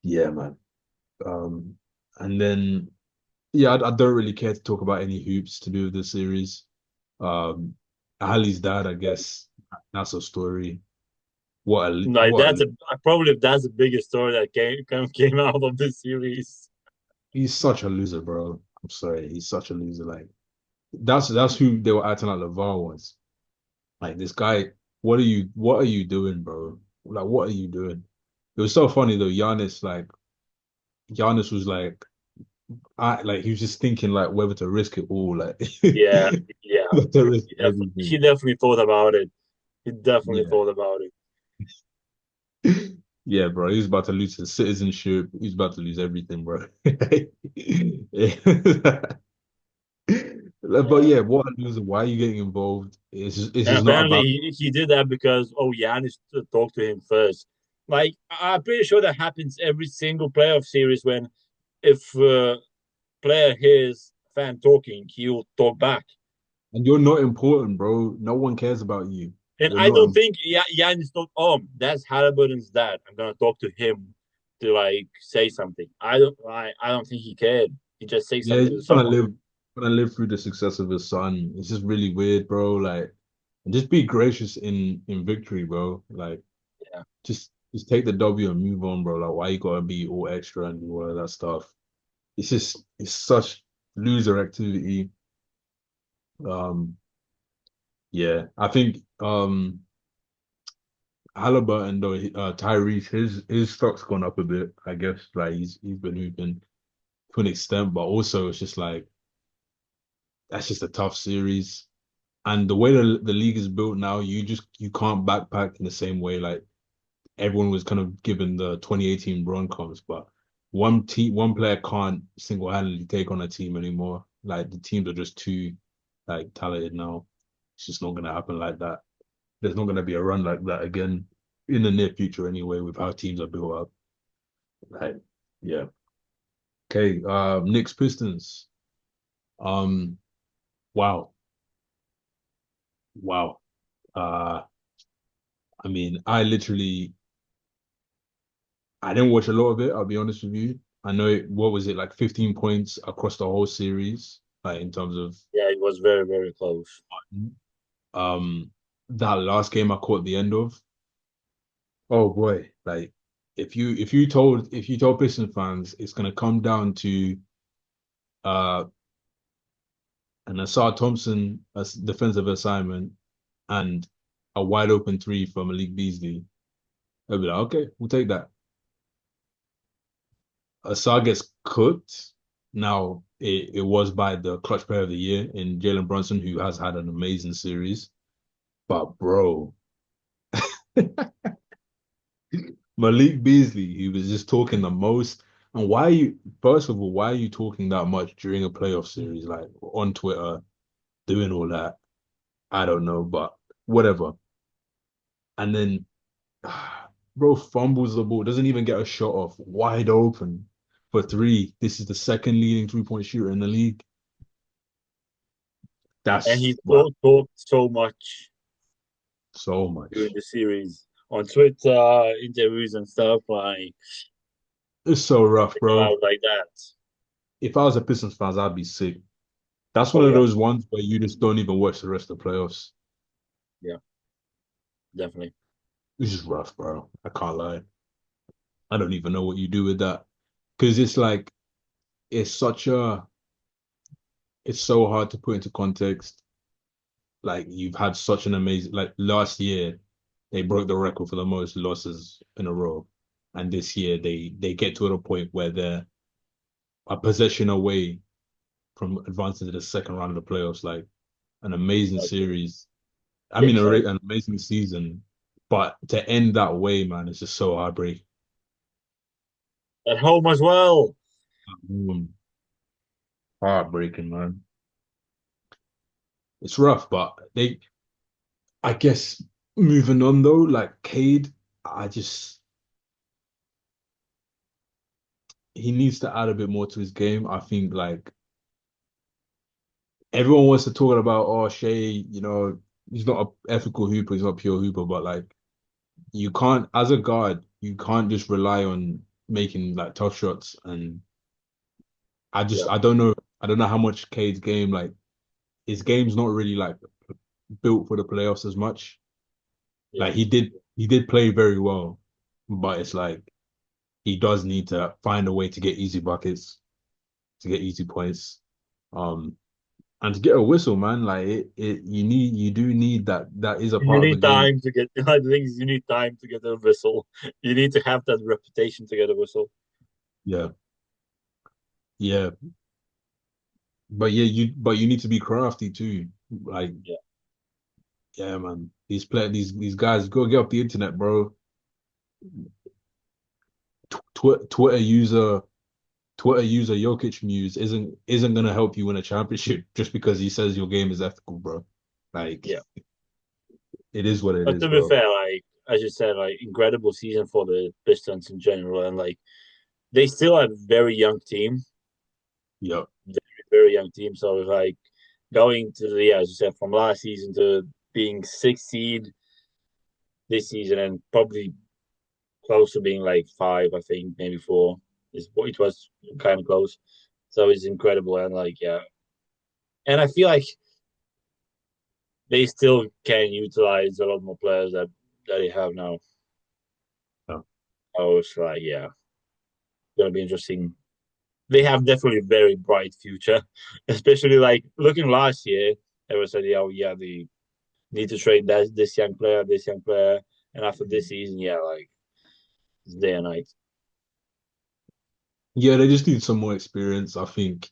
yeah, man. Um, and then yeah, I don't really care to talk about any hoops to do with the series. Um, Ali's dad, I guess that's a story. Like What that's a a probably that's the biggest story that came out of this series. he's such a loser, bro. I'm sorry, he's such a loser. Like that's who they were acting like LeVar was. Like this guy, what are you doing, bro? Like what are you doing? It was so funny though. Giannis was like I like he was just thinking like whether to risk it all, like Yeah, yeah. to risk He everything. definitely thought about it. He definitely Yeah. thought about it. Yeah, bro. He's about to lose his citizenship. He's about to lose everything, bro. Yeah. But Yeah. yeah, what a loser. Why are you getting involved? It's And just not apparently about he did that because Giannis talked to him first. Like I'm pretty sure that happens every single playoff series when if player hears fan talking, he'll talk back. and you're not important, bro. No one cares about you. And You're I not don't think Giannis thought, oh, that's Halliburton's dad. I'm gonna talk to him to like say something. I don't think he cared. He just say yeah, something you're to someone. trying to live through the success of his son. It's just really weird, bro. Like and just be gracious in victory, bro. Like Yeah. just take the W and move on, bro. Like why you gotta be all extra and do all of that stuff? It's such loser activity. Um, yeah, I think Halliburton though, Tyrese, his stock's gone up a bit. I guess like he's been hooping to an extent, but also it's just like that's just a tough series. And the way the league is built now, you can't backpack in the same way. Like everyone was kind of given the 2018 Broncos, but one player can't single-handedly take on a team anymore. Like the teams are just too like talented now. It's just not gonna happen like that. There's not gonna be a run like that again in the near future anyway, with how teams are built up. Right. Yeah. Okay. Knicks Pistons. Um, wow. Wow. Uh, I mean, I didn't watch a lot of it, I'll be honest with you. I know what was it, like 15 points across the whole series, like in terms of Yeah, it was very, very close. um that last game I caught the end of. Oh boy, like if you told Pistons fans it's gonna come down to uh an Asar Thompson as defensive assignment and a wide open three from Malik Beasley, I'd be like, okay, we'll take that. Asar gets cooked. Now it was by the clutch player of the year in Jalen Brunson, who has had an amazing series. But bro, Malik Beasley, he was just talking the most. And why are you, first of all, why are you talking that much during a playoff series, like on Twitter, doing all that? I don't know, but whatever. And then, bro, fumbles the ball, doesn't even get a shot off, wide open for three. This is the second leading 3-point shooter in the league. And That's he wow, talked so much so during much. the series on Twitter, interviews and stuff. Like, It's so rough, to come bro. out like that. If I was a Pistons fan, I'd be sick. That's one Oh of yeah, those ones where you just don't even watch the rest of the playoffs. yeah, definitely. It's just rough, bro. I can't lie. I don't even know what you do with that. Because it's like it's such a it's so hard to put into context. Like you've had such an amazing like last year they broke the record for the most losses in a row. And this year they get to a point where they're a possession away from advancing to the second round of the playoffs. Like an amazing Exactly. series. I mean, Exactly. an amazing season, but to end that way, man, it's just so heartbreaking. At home as well. Mm, heartbreaking, man. It's rough, but I guess, moving on though, like Cade, I just, he needs to add a bit more to his game. I think, like, everyone wants to talk about, oh, Shea, he's not a ethical hooper, he's not a pure hooper, but like, you can't, as a guard, you can't just rely on making like tough shots. And Yeah, I don't know how much Cade's game, like, his game's not really like built for the playoffs as much. yeah. Like he did play very well, but it's like he does need to find a way to get easy buckets, to get easy points, um, and to get a whistle, man. Like you do need that. That is a You part of the need game. time to get. I think you need time to get a whistle. You need to have that reputation to get a whistle. Yeah, yeah, but you need to be crafty too. Like, Yeah, yeah, man. These guys, go get off the internet, bro. Twitter user Twitter user Jokic Muse isn't gonna help you win a championship just because he says your game is ethical, bro. Like yeah. it is what it But is, to be bro. fair, like as you said, like incredible season for the Pistons in general, and like they still have very young team, Yep. very, very young team. So like going to the as you said from last season to being sixth seed this season and probably close to being like five, I think maybe four. Is what it was kind of close. So it's incredible and like yeah, and I feel like they still can utilize a lot more players that they have now. Yeah. Oh, it's like yeah, gonna be interesting. They have definitely a very bright future, especially like looking last year. Everyone said, "Oh yeah, they need to trade that this young player," and after this season, yeah, like it's day and night. Yeah, they just need some more experience. I think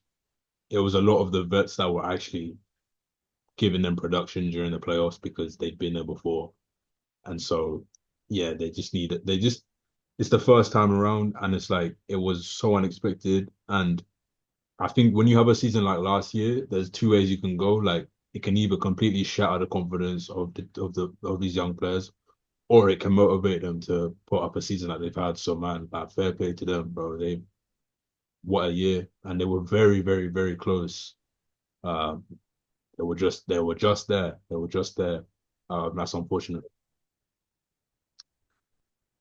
it was a lot of the vets that were actually giving them production during the playoffs because they'd been there before. And so yeah, they just need it. It's the first time around, and it's like it was so unexpected. And I think when you have a season like last year, there's two ways you can go. Like it can either completely shatter the confidence of these young players, or it can motivate them to put up a season like they've had. So man, like fair play to them, bro. They What a year, and they were very, very, very close. Um, they were just there. They were just there. That's unfortunate.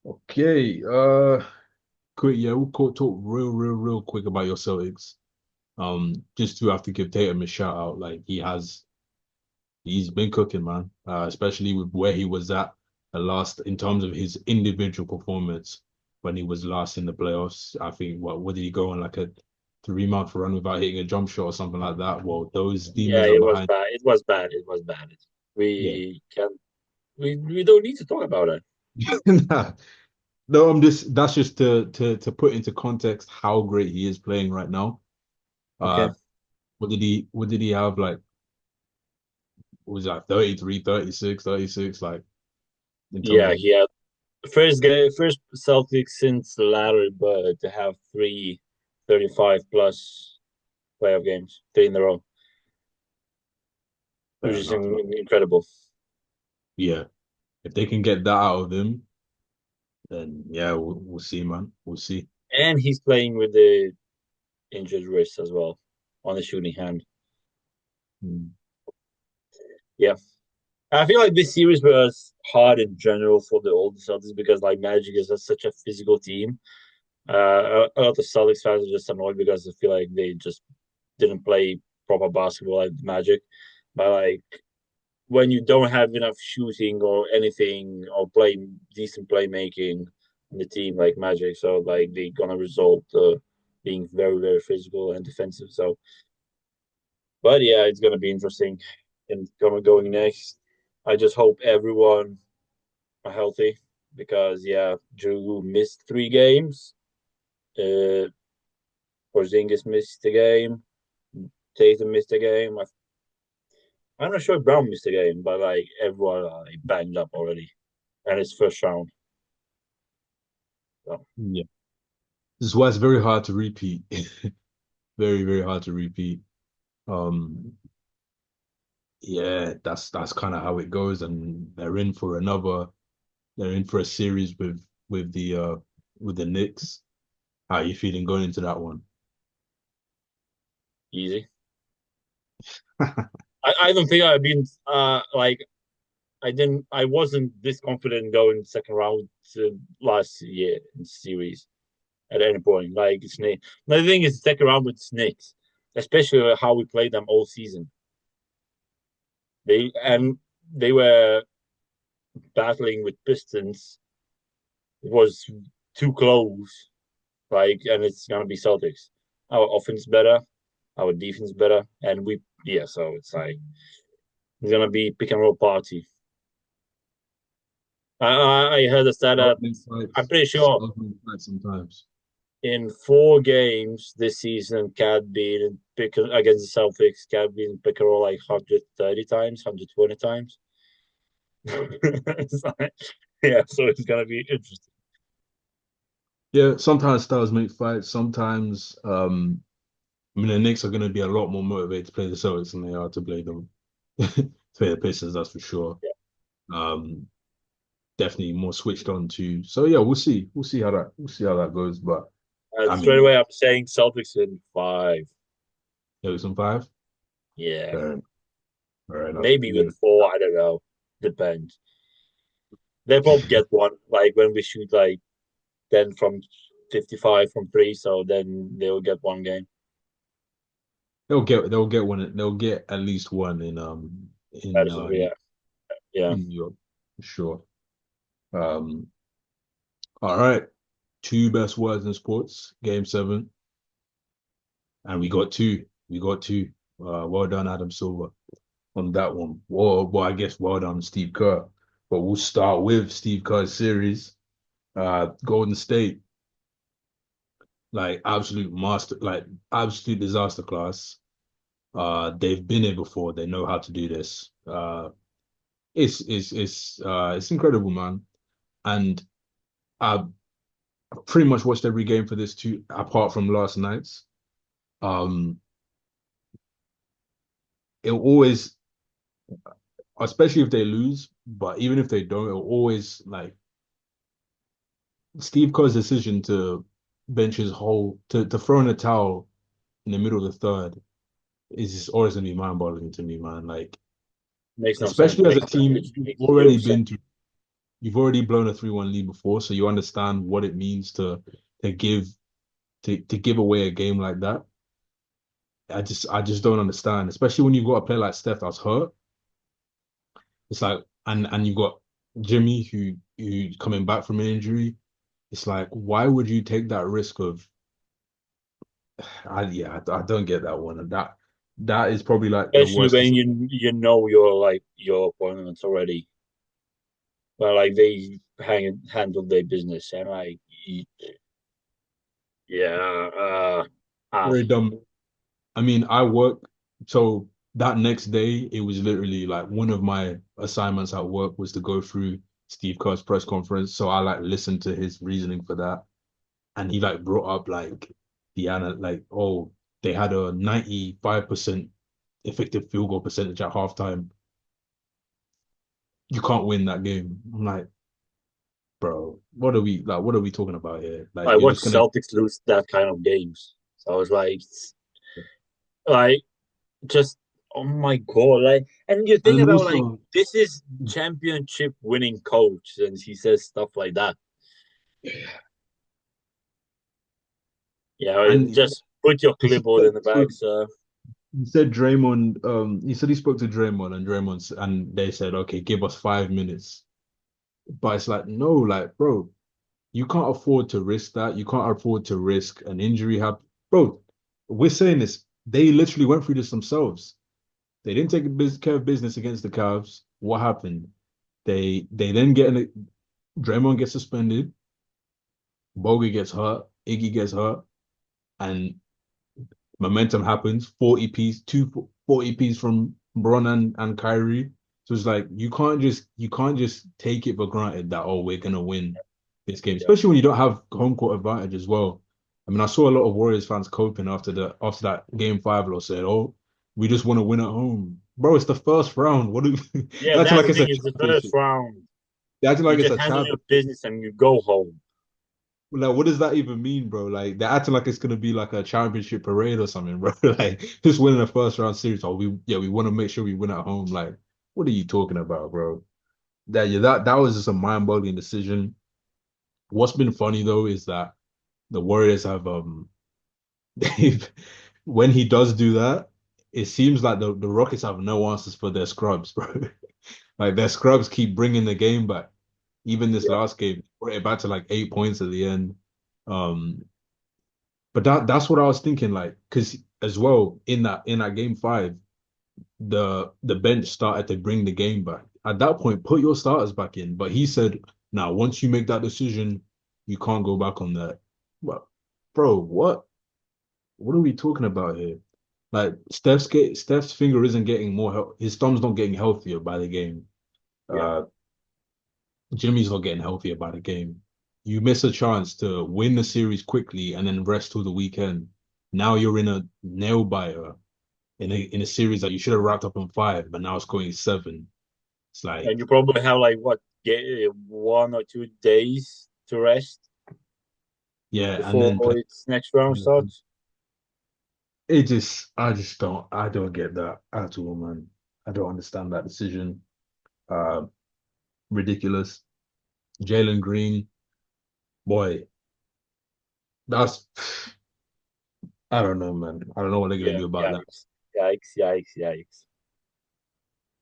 Okay. Quick, yeah, talk real quick about your Celtics. Just to have to give Tatum a shout out. Like he's been cooking, man. Especially with where he was at the last in terms of his individual performance when he was last in the playoffs. I think what did he go on like a 3 month run without hitting a jump shot or something like that? Well, those Yeah, demons are it was behind. bad. It was bad. It was bad. Yeah. We can we don't need to talk about it. Nah. No, I'm just that's just to put into context how great he is playing right now. Okay. Uh, what did he have like? What was that 33, 36, 36? Like in terms Yeah, of he had first game, first Celtics since Larry Bird to have 335 plus playoff games, three in a row, which fair is enough. incredible. Yeah, if they can get that out of him, then yeah, we'll see, man. We'll see. And he's playing with the injured wrist as well on the shooting hand. Mm. Yeah. I feel like this series was hard in general for the older Celtics because like Magic is such a physical team. A lot of Celtics fans are just annoyed because I feel like they just didn't play proper basketball like Magic. But like when you don't have enough shooting or anything or play decent playmaking in the team like Magic, so like they're gonna result being very physical and defensive. So, but yeah, it's gonna be interesting in going next. I just hope everyone are healthy because yeah, Drew missed 3 games. Porzingis missed a game. Tatum missed a game. I'm not sure if Brown missed a game, but like everyone like, banged up already, and it's first round. So Yeah, this is why it's very hard to repeat. Very hard to repeat. Um, yeah, that's kind of how it goes, and they're in for another. They're in for a series with with the Knicks. How are you feeling going into that one? easy. I don't think I've been like I wasn't this confident going second round last year in series at any point. Like Snake. The thing is, second round with Snakes, especially how we played them all season. They were battling with Pistons. It was too close. Like, and it's gonna be Celtics. Our offense better, our defense better, and we yeah. So it's like it's gonna be pick and roll party. I heard a stat that Starting I'm fights, pretty sure starting fights sometimes. in 4 games this season, Cat beat pick against the Celtics. Cat beat pick and roll like 130 times, 120 times. Like, yeah, so it's gonna be interesting. Yeah, sometimes styles make fights. Sometimes, I mean, the Knicks are going to be a lot more motivated to play the Celtics than they are to play them, to play the Pistons. That's for sure. Yeah. Um, Definitely more switched on to. So yeah, we'll see. We'll see how that goes. But I Straight mean, away, I'm saying Celtics in 5. Celtics on five. Yeah, Fair enough. Fair enough. maybe even 4. I don't know. Depends. They probably get one like when we shoot like 10 from 55 from 3, so then they'll get one game. They'll get one. They'll get at least one That is yeah, yeah. in New York for sure. Um, all right. Two best words in sports. Game seven, and we got two. We got two. Well done, Adam Silver, on that one. Well, I guess well done, Steve Kerr. But we'll start with Steve Kerr's series. Golden State, like absolute master, like absolute disaster class. They've been here before. They know how to do this. It's incredible, man. and I pretty much watched every game for this too, apart from last night's. Um, it'll always, especially if they lose, but even if they don't, it'll always like Steve Kerr's decision to bench his whole to throw in a towel in the middle of the third is just always gonna be mind-boggling to me, man. Like, Makes no sense. especially as a team, Literally makes zero sense. you've already blown a 3-1 lead before, so you understand what it means to give to give away a game like that. I just don't understand, especially when you've got a player like Steph that's hurt. It's like and you got Jimmy who's coming back from an injury. It's like, why would you take that risk of I don't get that one. And that is probably like the Especially worst. when you know your opponents already. Well, like they handled their business and like yeah, ah, Very dumb. I mean, I work so that next day it was literally like one of my assignments at work was to go through Steve Kerr's press conference. So I like listened to his reasoning for that. And he like brought up like like, oh, they had a 95% effective field goal percentage at halftime. You can't win that game. I'm like, bro, what are we talking about here? Like I you're watched just gonna Celtics lose that kind of games. So I was like just oh my god, like and you think and about like also this is championship winning coach and he says stuff like that. Yeah, and just put your he clipboard in the bag, sir. said Draymond, he said he spoke to Draymond and and they said, okay, give us 5 minutes. But it's like, no, like, bro, you can't afford to risk that. You can't afford to risk an injury happen. Bro, we're saying this. They literally went through this themselves. They didn't take care of business against the Cavs. What happened? They then get in Draymond gets suspended, Bogie gets hurt, Iggy gets hurt, and momentum happens. 40 piece from Bron and Kyrie. So it's like you can't just take it for granted that oh we're gonna win this game, Yeah, especially when you don't have home court advantage as well. I mean, I saw a lot of Warriors fans coping after that game 5 loss said, "Oh, we just want to win at home, bro. It's the first round. What do yeah, they're acting that's like the it's a thing. It's the first championship? round. They're acting You like it's just a handle your championship. business and you go home. Like, what does that even mean, bro? Like, they're acting like it's gonna be like a championship parade or something, bro. Like, just winning a first round series. Oh, we want to make sure we win at home. Like, what are you talking about, bro? That was just a mind-boggling decision. What's been funny though is that the Warriors have they've when he does do that, it seems like the Rockets have no answers for their scrubs, bro. Like their scrubs keep bringing the game back. Even this Yeah, last game, brought it back to like 8 points at the end. Um, But that's what I was thinking, like, because as well in that game 5, the bench started to bring the game back. At that point, put your starters back in. But he said, now once you make that decision, you can't go back on that. Well, bro, what are we talking about here? Like Steph's finger isn't getting more his thumb's not getting healthier by the game. yeah. Uh Jimmy's not getting healthier by the game. You miss a chance to win the series quickly and then rest till the weekend. Now you're in a nail biter in a series that you should have wrapped up in 5, but now it's going 7. It's And like, you probably have like what, 1 or 2 days to rest yeah, and before then play. its next round starts. I don't get that at all, man. I don't understand that decision. Uh, Ridiculous. Jalen Green, boy, that's I don't know, man. I don't know what they're gonna Yeah, do about that. yikes, yikes, yikes, yikes.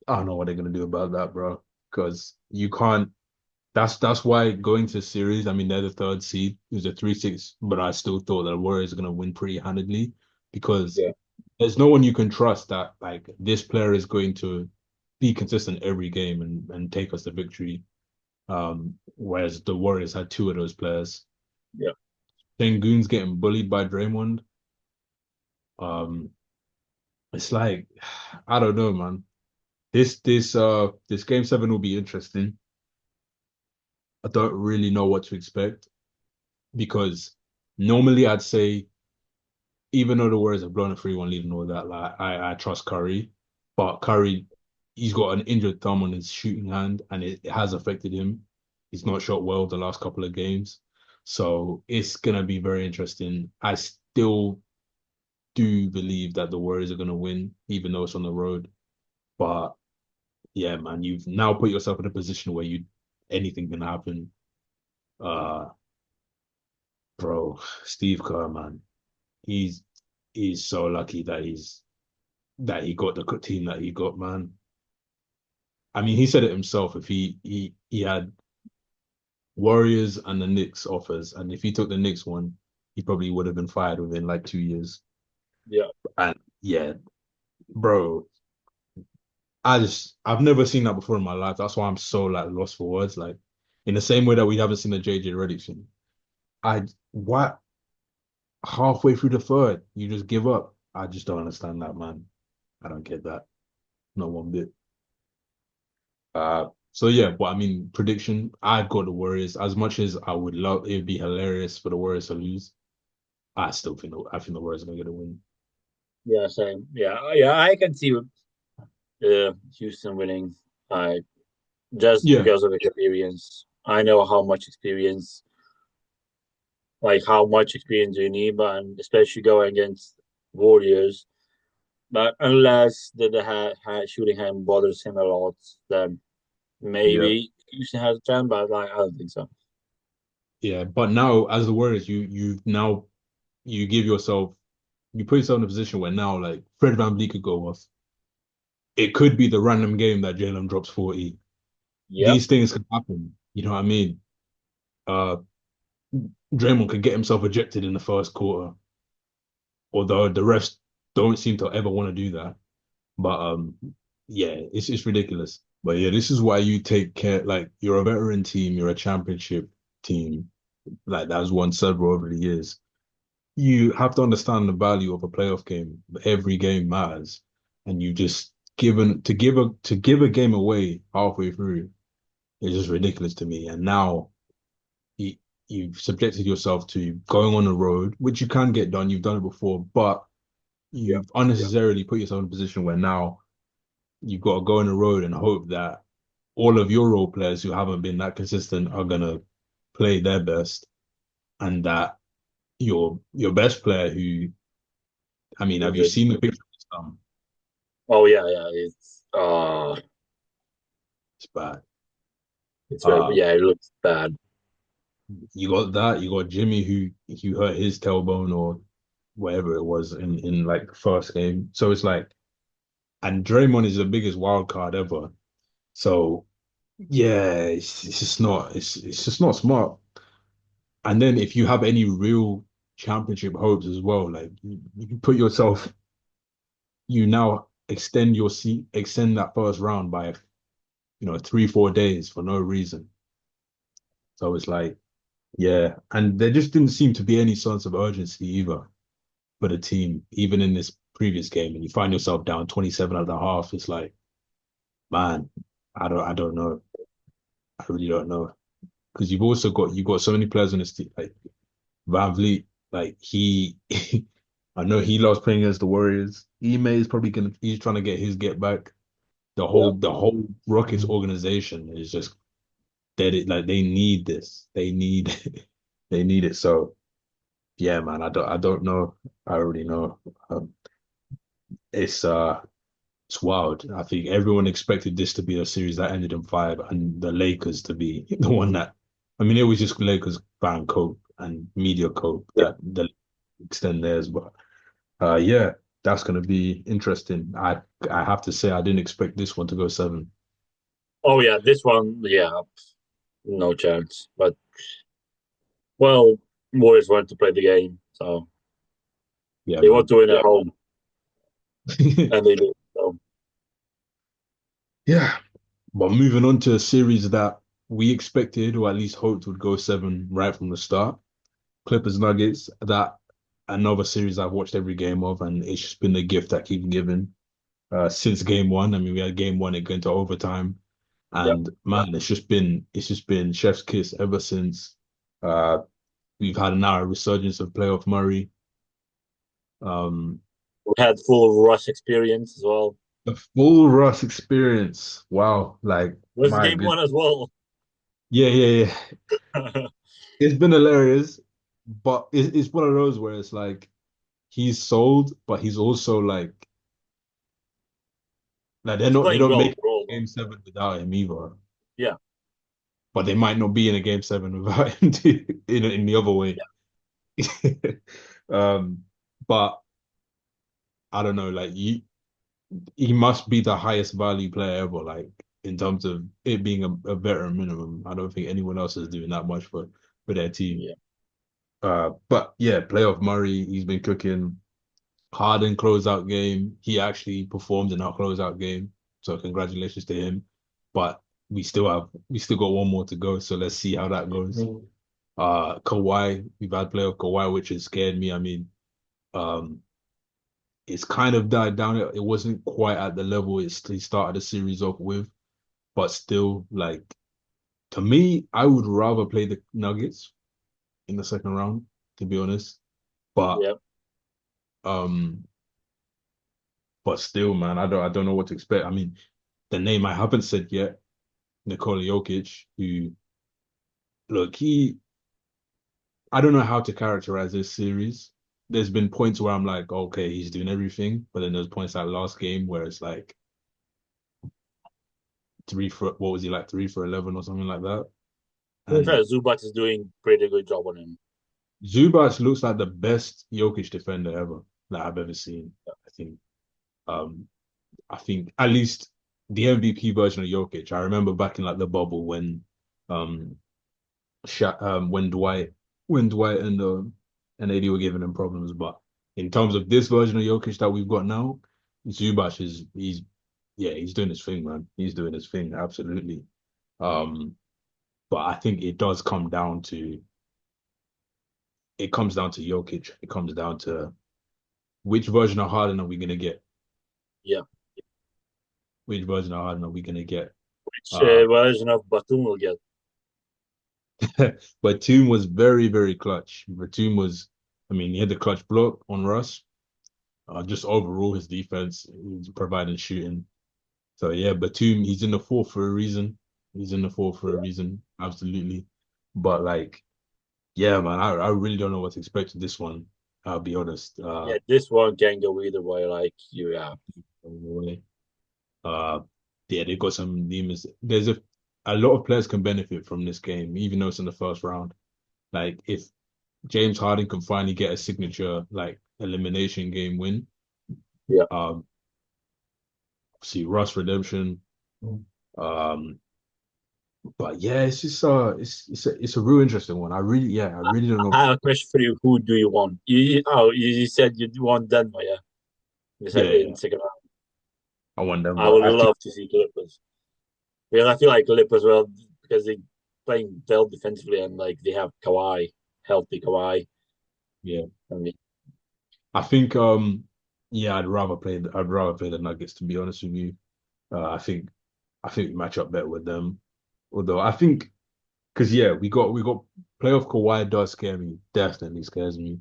I don't know what they're gonna do about that, bro. Because you can't. That's why going to series. I mean, they're the third seed. It was a 3-6, but I still thought that the Warriors are gonna win pretty handedly because Yeah, there's no one you can trust that like this player is going to be consistent every game and take us to victory. Whereas the Warriors had two of those players. yeah. Sengun's getting bullied by Draymond. Um, it's like I don't know, man. This game 7 will be interesting. I don't really know what to expect because normally I'd say even though the Warriors have blown a 3-1 lead and all that, like I trust Curry, but Curry, he's got an injured thumb on his shooting hand, and it has affected him. He's not shot well the last couple of games, so it's gonna be very interesting. I still do believe that the Warriors are gonna win, even though it's on the road. But yeah, man, you've now put yourself in a position where you anything can happen. Uh, bro, Steve Kerr, man, he's he's so lucky that he got the team that he got, man. I mean, he said it himself. If he had Warriors and the Knicks offers, and if he took the Knicks one, he probably would have been fired within like 2 years. Yeah, And yeah, bro, I've never seen that before in my life. That's why I'm so like lost for words. Like in the same way that we haven't seen the JJ Redick thing. I what halfway through the third, you just give up. I just don't understand that, man. I don't get that. Not one bit. So yeah, but I mean, prediction, I've got the Warriors. As much as I would love, it'd be hilarious for the Warriors to lose. I think the Warriors are gonna get a win. yeah, same. Yeah, I can see Houston winning. I just Yeah, because of experience. I know how much experience, like how much experience you need, but and especially going against Warriors. But unless the shooting hand bothers him a lot, then yeah, maybe Houston has a chance. But like, I don't think so. yeah. But now, as the Warriors, you give yourself you put yourself in a position where now like Fred VanVleet could go off. It could be the random game that Jalen drops 40. Yep, These things can happen. You know what I mean? Uh, Draymond could get himself ejected in the first quarter, although the refs don't seem to ever want to do that. But yeah, it's ridiculous. But yeah, this is why you take care. Like you're a veteran team, you're a championship team, like that's won several over the years. You have to understand the value of a playoff game. Every game matters, and you just given to give a game away halfway through is just ridiculous to me. And now you, you've subjected yourself to going on the road, which you can get done. You've done it before, but yep, you've unnecessarily put yourself in a position where now you've got to go on the road and hope that all of your role players who haven't been that consistent are gonna play their best, and that your best player who, I mean, have you injured. seen the picture? Oh yeah. It's bad. It's very Uh, yeah. It looks bad. you got that. You got Jimmy who hurt his tailbone or whatever it was in like the first game. So it's like, and Draymond is the biggest wild card ever. So yeah, it's just not it's just not smart. And then if you have any real championship hopes as well, like you put yourself, you now extend your seat, extend that first round by 3 4 days for no reason. So it's like, yeah, and there just didn't seem to be any sense of urgency either for the team, even in this previous game. And you find yourself down 27 at the half. It's like, man, I don't know. I really don't know. Because you've got so many players on this team. Like Van Vliet, like he I know he loves playing against the Warriors. Ime is probably he's trying to get his get back. The whole Yep. the whole Rockets organization is just dead. Like they need this. They need they need it. So yeah, man, I don't know. I already know. Um, it's it's wild. I think everyone expected this to be a series that ended in five, and the Lakers to be the one that. I mean, it was just Lakers fan cope and media cope that extend theirs, but yeah, that's gonna be interesting. I have to say I didn't expect this one to go seven. Oh yeah, this one, yeah, no chance. But well, Warriors want to play the game, so Yeah, they want man. to win at home, and they do. So Yeah, but moving on to a series that we expected or at least hoped would go seven right from the start. Clippers Nuggets, that another series I've watched every game of, and it's just been the gift that keeps giving since game one. I mean, we had game one, it went to overtime. Yeah, And man, it's just been chef's kiss ever since. Uh, we've had now a resurgence of playoff Murray. Um, we had full rush experience as well. the full Russ experience. Wow, like Was my game good. one as well. Yeah, yeah, yeah. It's been hilarious, but it's one of those where it's like he's sold, but he's also like He's they playing don't well make overall, though. game seven without him either. Yeah, But they might not be in a game seven without him in the other way. yeah. Um, but I don't know, like he must be the highest value player ever, like in terms of it being a veteran minimum. I don't think anyone else is doing that much for their team. Yeah. But yeah, playoff Murray, he's been cooking. Harden closeout game. He actually performed in our closeout game. So congratulations to him. But we still got one more to go. So let's see how that goes. Kawhi, we've had playoff Kawhi, which has scared me. I mean, um, it's kind of died down. It wasn't quite at the level he started the series off with, but still, like to me, I would rather play the Nuggets in the second round, to be honest. But Yeah. um, but still, man, I don't know what to expect. I mean, the name I haven't said yet, Nikola Jokic, who look, I don't know how to characterize this series. There's been points where I'm like, okay, he's doing everything, but then there's points like last game where it's like what was he like 3 for 11 or something like that. To be And fair, Zubac is doing pretty good job on him. Zubac looks like the best Jokic defender ever that I've ever seen. I think. Um, I think at least the MVP version of Jokic. I remember back in like the bubble um when Dwight and AD were giving him problems. But in terms of this version of Jokic that we've got now, Zubac is he's doing his thing, man. He's doing his thing, absolutely. Um, but I think it comes down to Jokic. It comes down to which version of Harden are we gonna get? Yeah. Which version of Harden are we gonna get? Which Uh, version of Batum will get? but Toon was very, very clutch. Batum was, I mean, he had the clutch block on Russ. Just overall, his defense, he's providing shooting. So yeah, Batum, he's in the fourth for a reason. He's in the fourth for a Yeah. reason, absolutely. But like, yeah, man, I really don't know what to expect of this one. I'll be honest. Yeah, this one can go either way. Like you, yeah, uh, yeah, they got some demons. There's a lot of players can benefit from this game, even though it's in the first round. Like if James Harden can finally get a signature like elimination game win, yeah. um, see Russ redemption. Um, but yeah, it's just it's a real interesting one. I really don't know. I have a question for you. Who do you want? You said you want Denver, yeah. You Yeah, said yeah, in yeah. second round. I want them, I but would I think love to see Clippers because I feel like Clippers well because they playing well defensively and like they have Kawhi, healthy Kawhi. yeah, I mean, I think yeah, I'd rather play the Nuggets to be honest with you. I think we match up better with them. Although I think because yeah, we got playoff Kawhi does scare me, definitely scares me.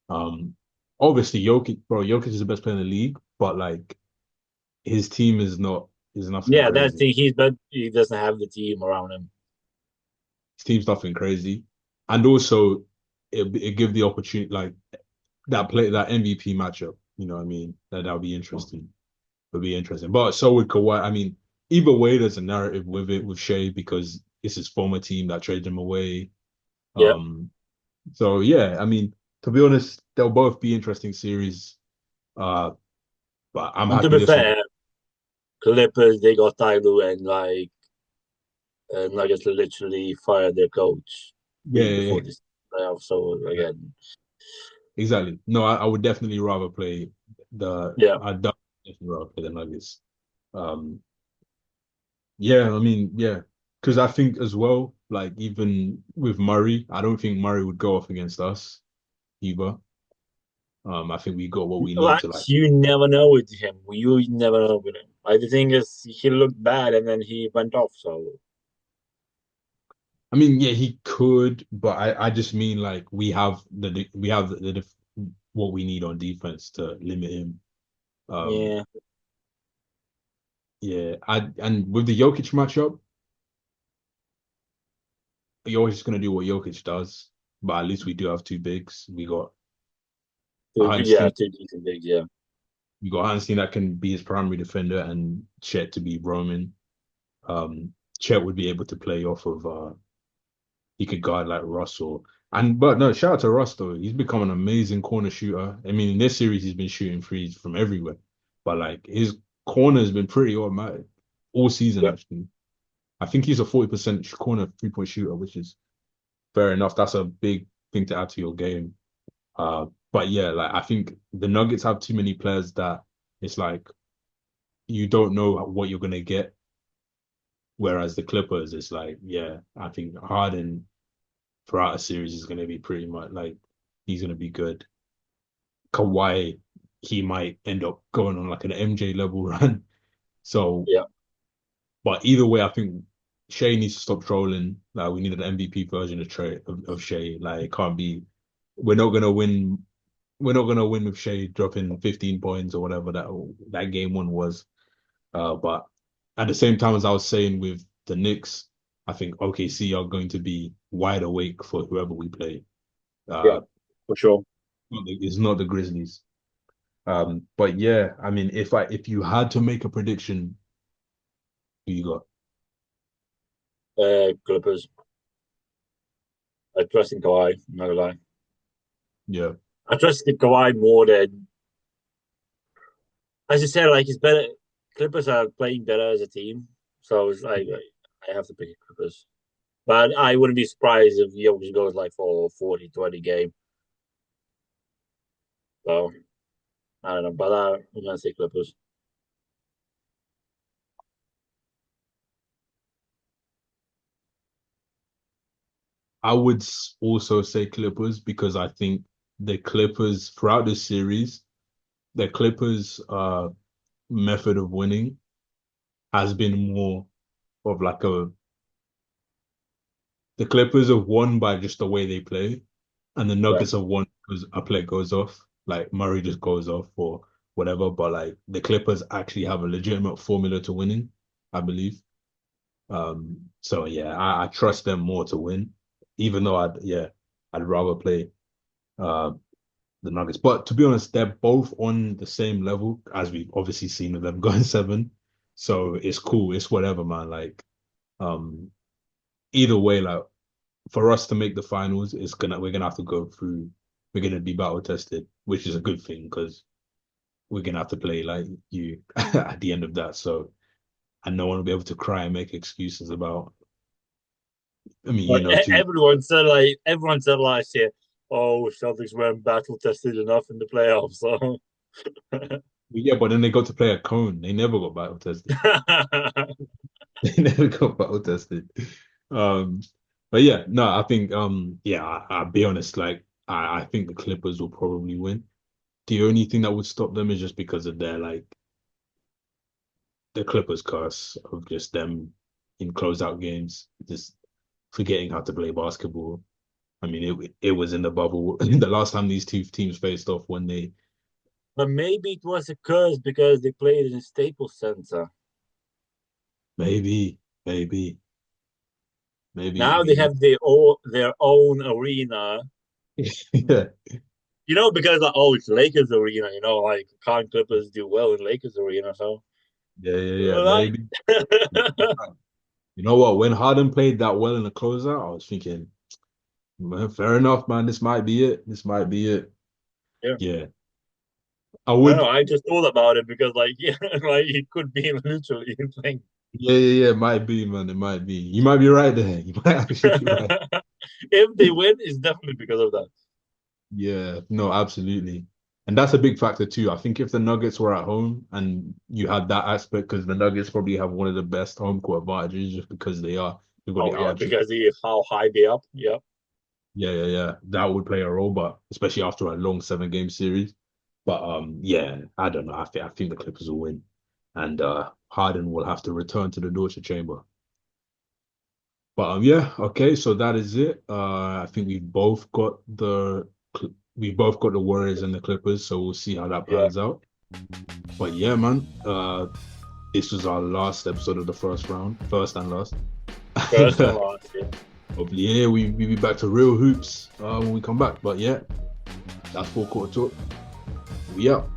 Um, obviously Jokic is the best player in the league, but like his team is nothing yeah, that's crazy. the thing. He's but he doesn't have the team around him. His team's nothing crazy, and also it give the opportunity like that MVP matchup. You know what I mean? That'll be interesting. It'll be interesting. But so would Kawhi. I mean, either way, there's a narrative with it with Shea because it's his former team that traded him away. Yeah, Um, so yeah, I mean, to be honest, they'll both be interesting series. Uh, but I'm and to happy be this one. fair, Clippers they got Tyloo and like Nuggets literally fired their coach Yeah, week yeah, before yeah, this playoff. So again, exactly. No, I would definitely rather play yeah, I'd definitely rather play the Nuggets. Um, yeah, I mean, yeah, because I think as well, like even with Murray, I don't think Murray would go off against us either. I think we got what we need like to like. you never know with him. You never know with him. The thing is, he looked bad and then he went off. So I mean, yeah, he could, but I just mean like we have what we need on defense to limit him. Um, yeah, yeah, and with the Jokic matchup, Jokic is gonna do what Jokic does, but at least we do have two bigs. We got yeah, Einstein, two decent bigs. Yeah, we got Einstein that can be his primary defender, and Chet to be roaming. Chet would be able to play off of he could guard like Russell. And but no, shout out to Russ though. He's become an amazing corner shooter. I mean, in this series he's been shooting threes from everywhere. But like his corner has been pretty automatic all season yeah, actually. I think he's a 40% corner three-point shooter, which is fair enough. That's a big thing to add to your game. But yeah, like I think the Nuggets have too many players that it's like you don't know what you're gonna get. Whereas the Clippers, it's like, yeah, I think Harden throughout a series is going to be pretty much like he's going to be good. Kawhi, he might end up going on like an MJ level run. So, yeah, but either way, I think Shea needs to stop trolling. Like we need an MVP version of Shea. Like it can't be. We're not gonna win. We're not gonna win with Shea dropping 15 points or whatever that game one was. But at the same time, as I was saying with the Knicks, I think OKC are going to be wide awake for whoever we play. yeah, Uh, for sure. it's not the Grizzlies. But yeah, I mean, if you had to make a prediction, who you got? Clippers. I trust in Kawhi. Not gonna lie. Yeah, I trust in Kawhi more than, as you said, like it's better. Clippers are playing better as a team, so it's like I have to pick Clippers. But I wouldn't be surprised if Jokic goes like for 40-20 game. So I don't know, but I'm gonna say Clippers. I would also say Clippers because I think the Clippers throughout this series, the Clippers method of winning has been more of like a the Clippers have won by just the way they play, and the Yeah, Nuggets have won because a play goes off, like Murray just goes off or whatever. But like the Clippers actually have a legitimate formula to winning, I believe. So yeah, I trust them more to win, even though I'd rather play uh the Nuggets. But to be honest, they're both on the same level as we've obviously seen with them going seven. So it's cool. It's whatever, man. Like um either way, like for us to make the finals, we're gonna have to go through. We're gonna be battle tested, which is a good thing because we're gonna have to play like you at the end of that. So and no one will be able to cry and make excuses about. I mean, but too. everyone said last year, oh, Celtics weren't battle tested enough in the playoffs. So Yeah, but then they got to play a cone. They never got battle tested. They never got battle tested. Um, but yeah, no, I think yeah, I'll be honest, like I think the Clippers will probably win. The only thing that would stop them is just because of their like the Clippers curse of just them in closeout games, just forgetting how to play basketball. I mean, it was in the bubble the last time these two teams faced off when they but maybe it was a curse because they played in Staples Center. maybe, maybe, Now they maybe, have their own arena. yeah, Because like, oh, it's Lakers arena. Like can't Clippers do well in Lakers arena? So yeah, like, maybe. You know what? When Harden played that well in the closeout, I was thinking, man, fair enough, man. This might be it. This might be it. yeah. Yeah, I I don't know. would. I just thought about it because, like, yeah, like it could be literally thing. Yeah. It might be, man. It might be. You might be right there. You might actually be right. If they win, it's definitely because of that. Yeah, no, absolutely. And that's a big factor too. I think if the Nuggets were at home and you had that aspect, because the Nuggets probably have one of the best home court advantages just because they've got the Oh yeah, altitude. because how high they up. Yeah, Yeah. That would play a role, but especially after a long 7 game series. But yeah, I don't know. I think the Clippers will win. and Harden will have to return to the torture chamber. But yeah, okay, so that is it. I think we've both got the Warriors and the Clippers, so we'll see how that Yeah, pans out. But yeah, man, this was our last episode of the first round, first and last. first and And last. Yeah. hopefully, yeah, we be back to real hoops when we come back. But yeah, that's full court talk. We out.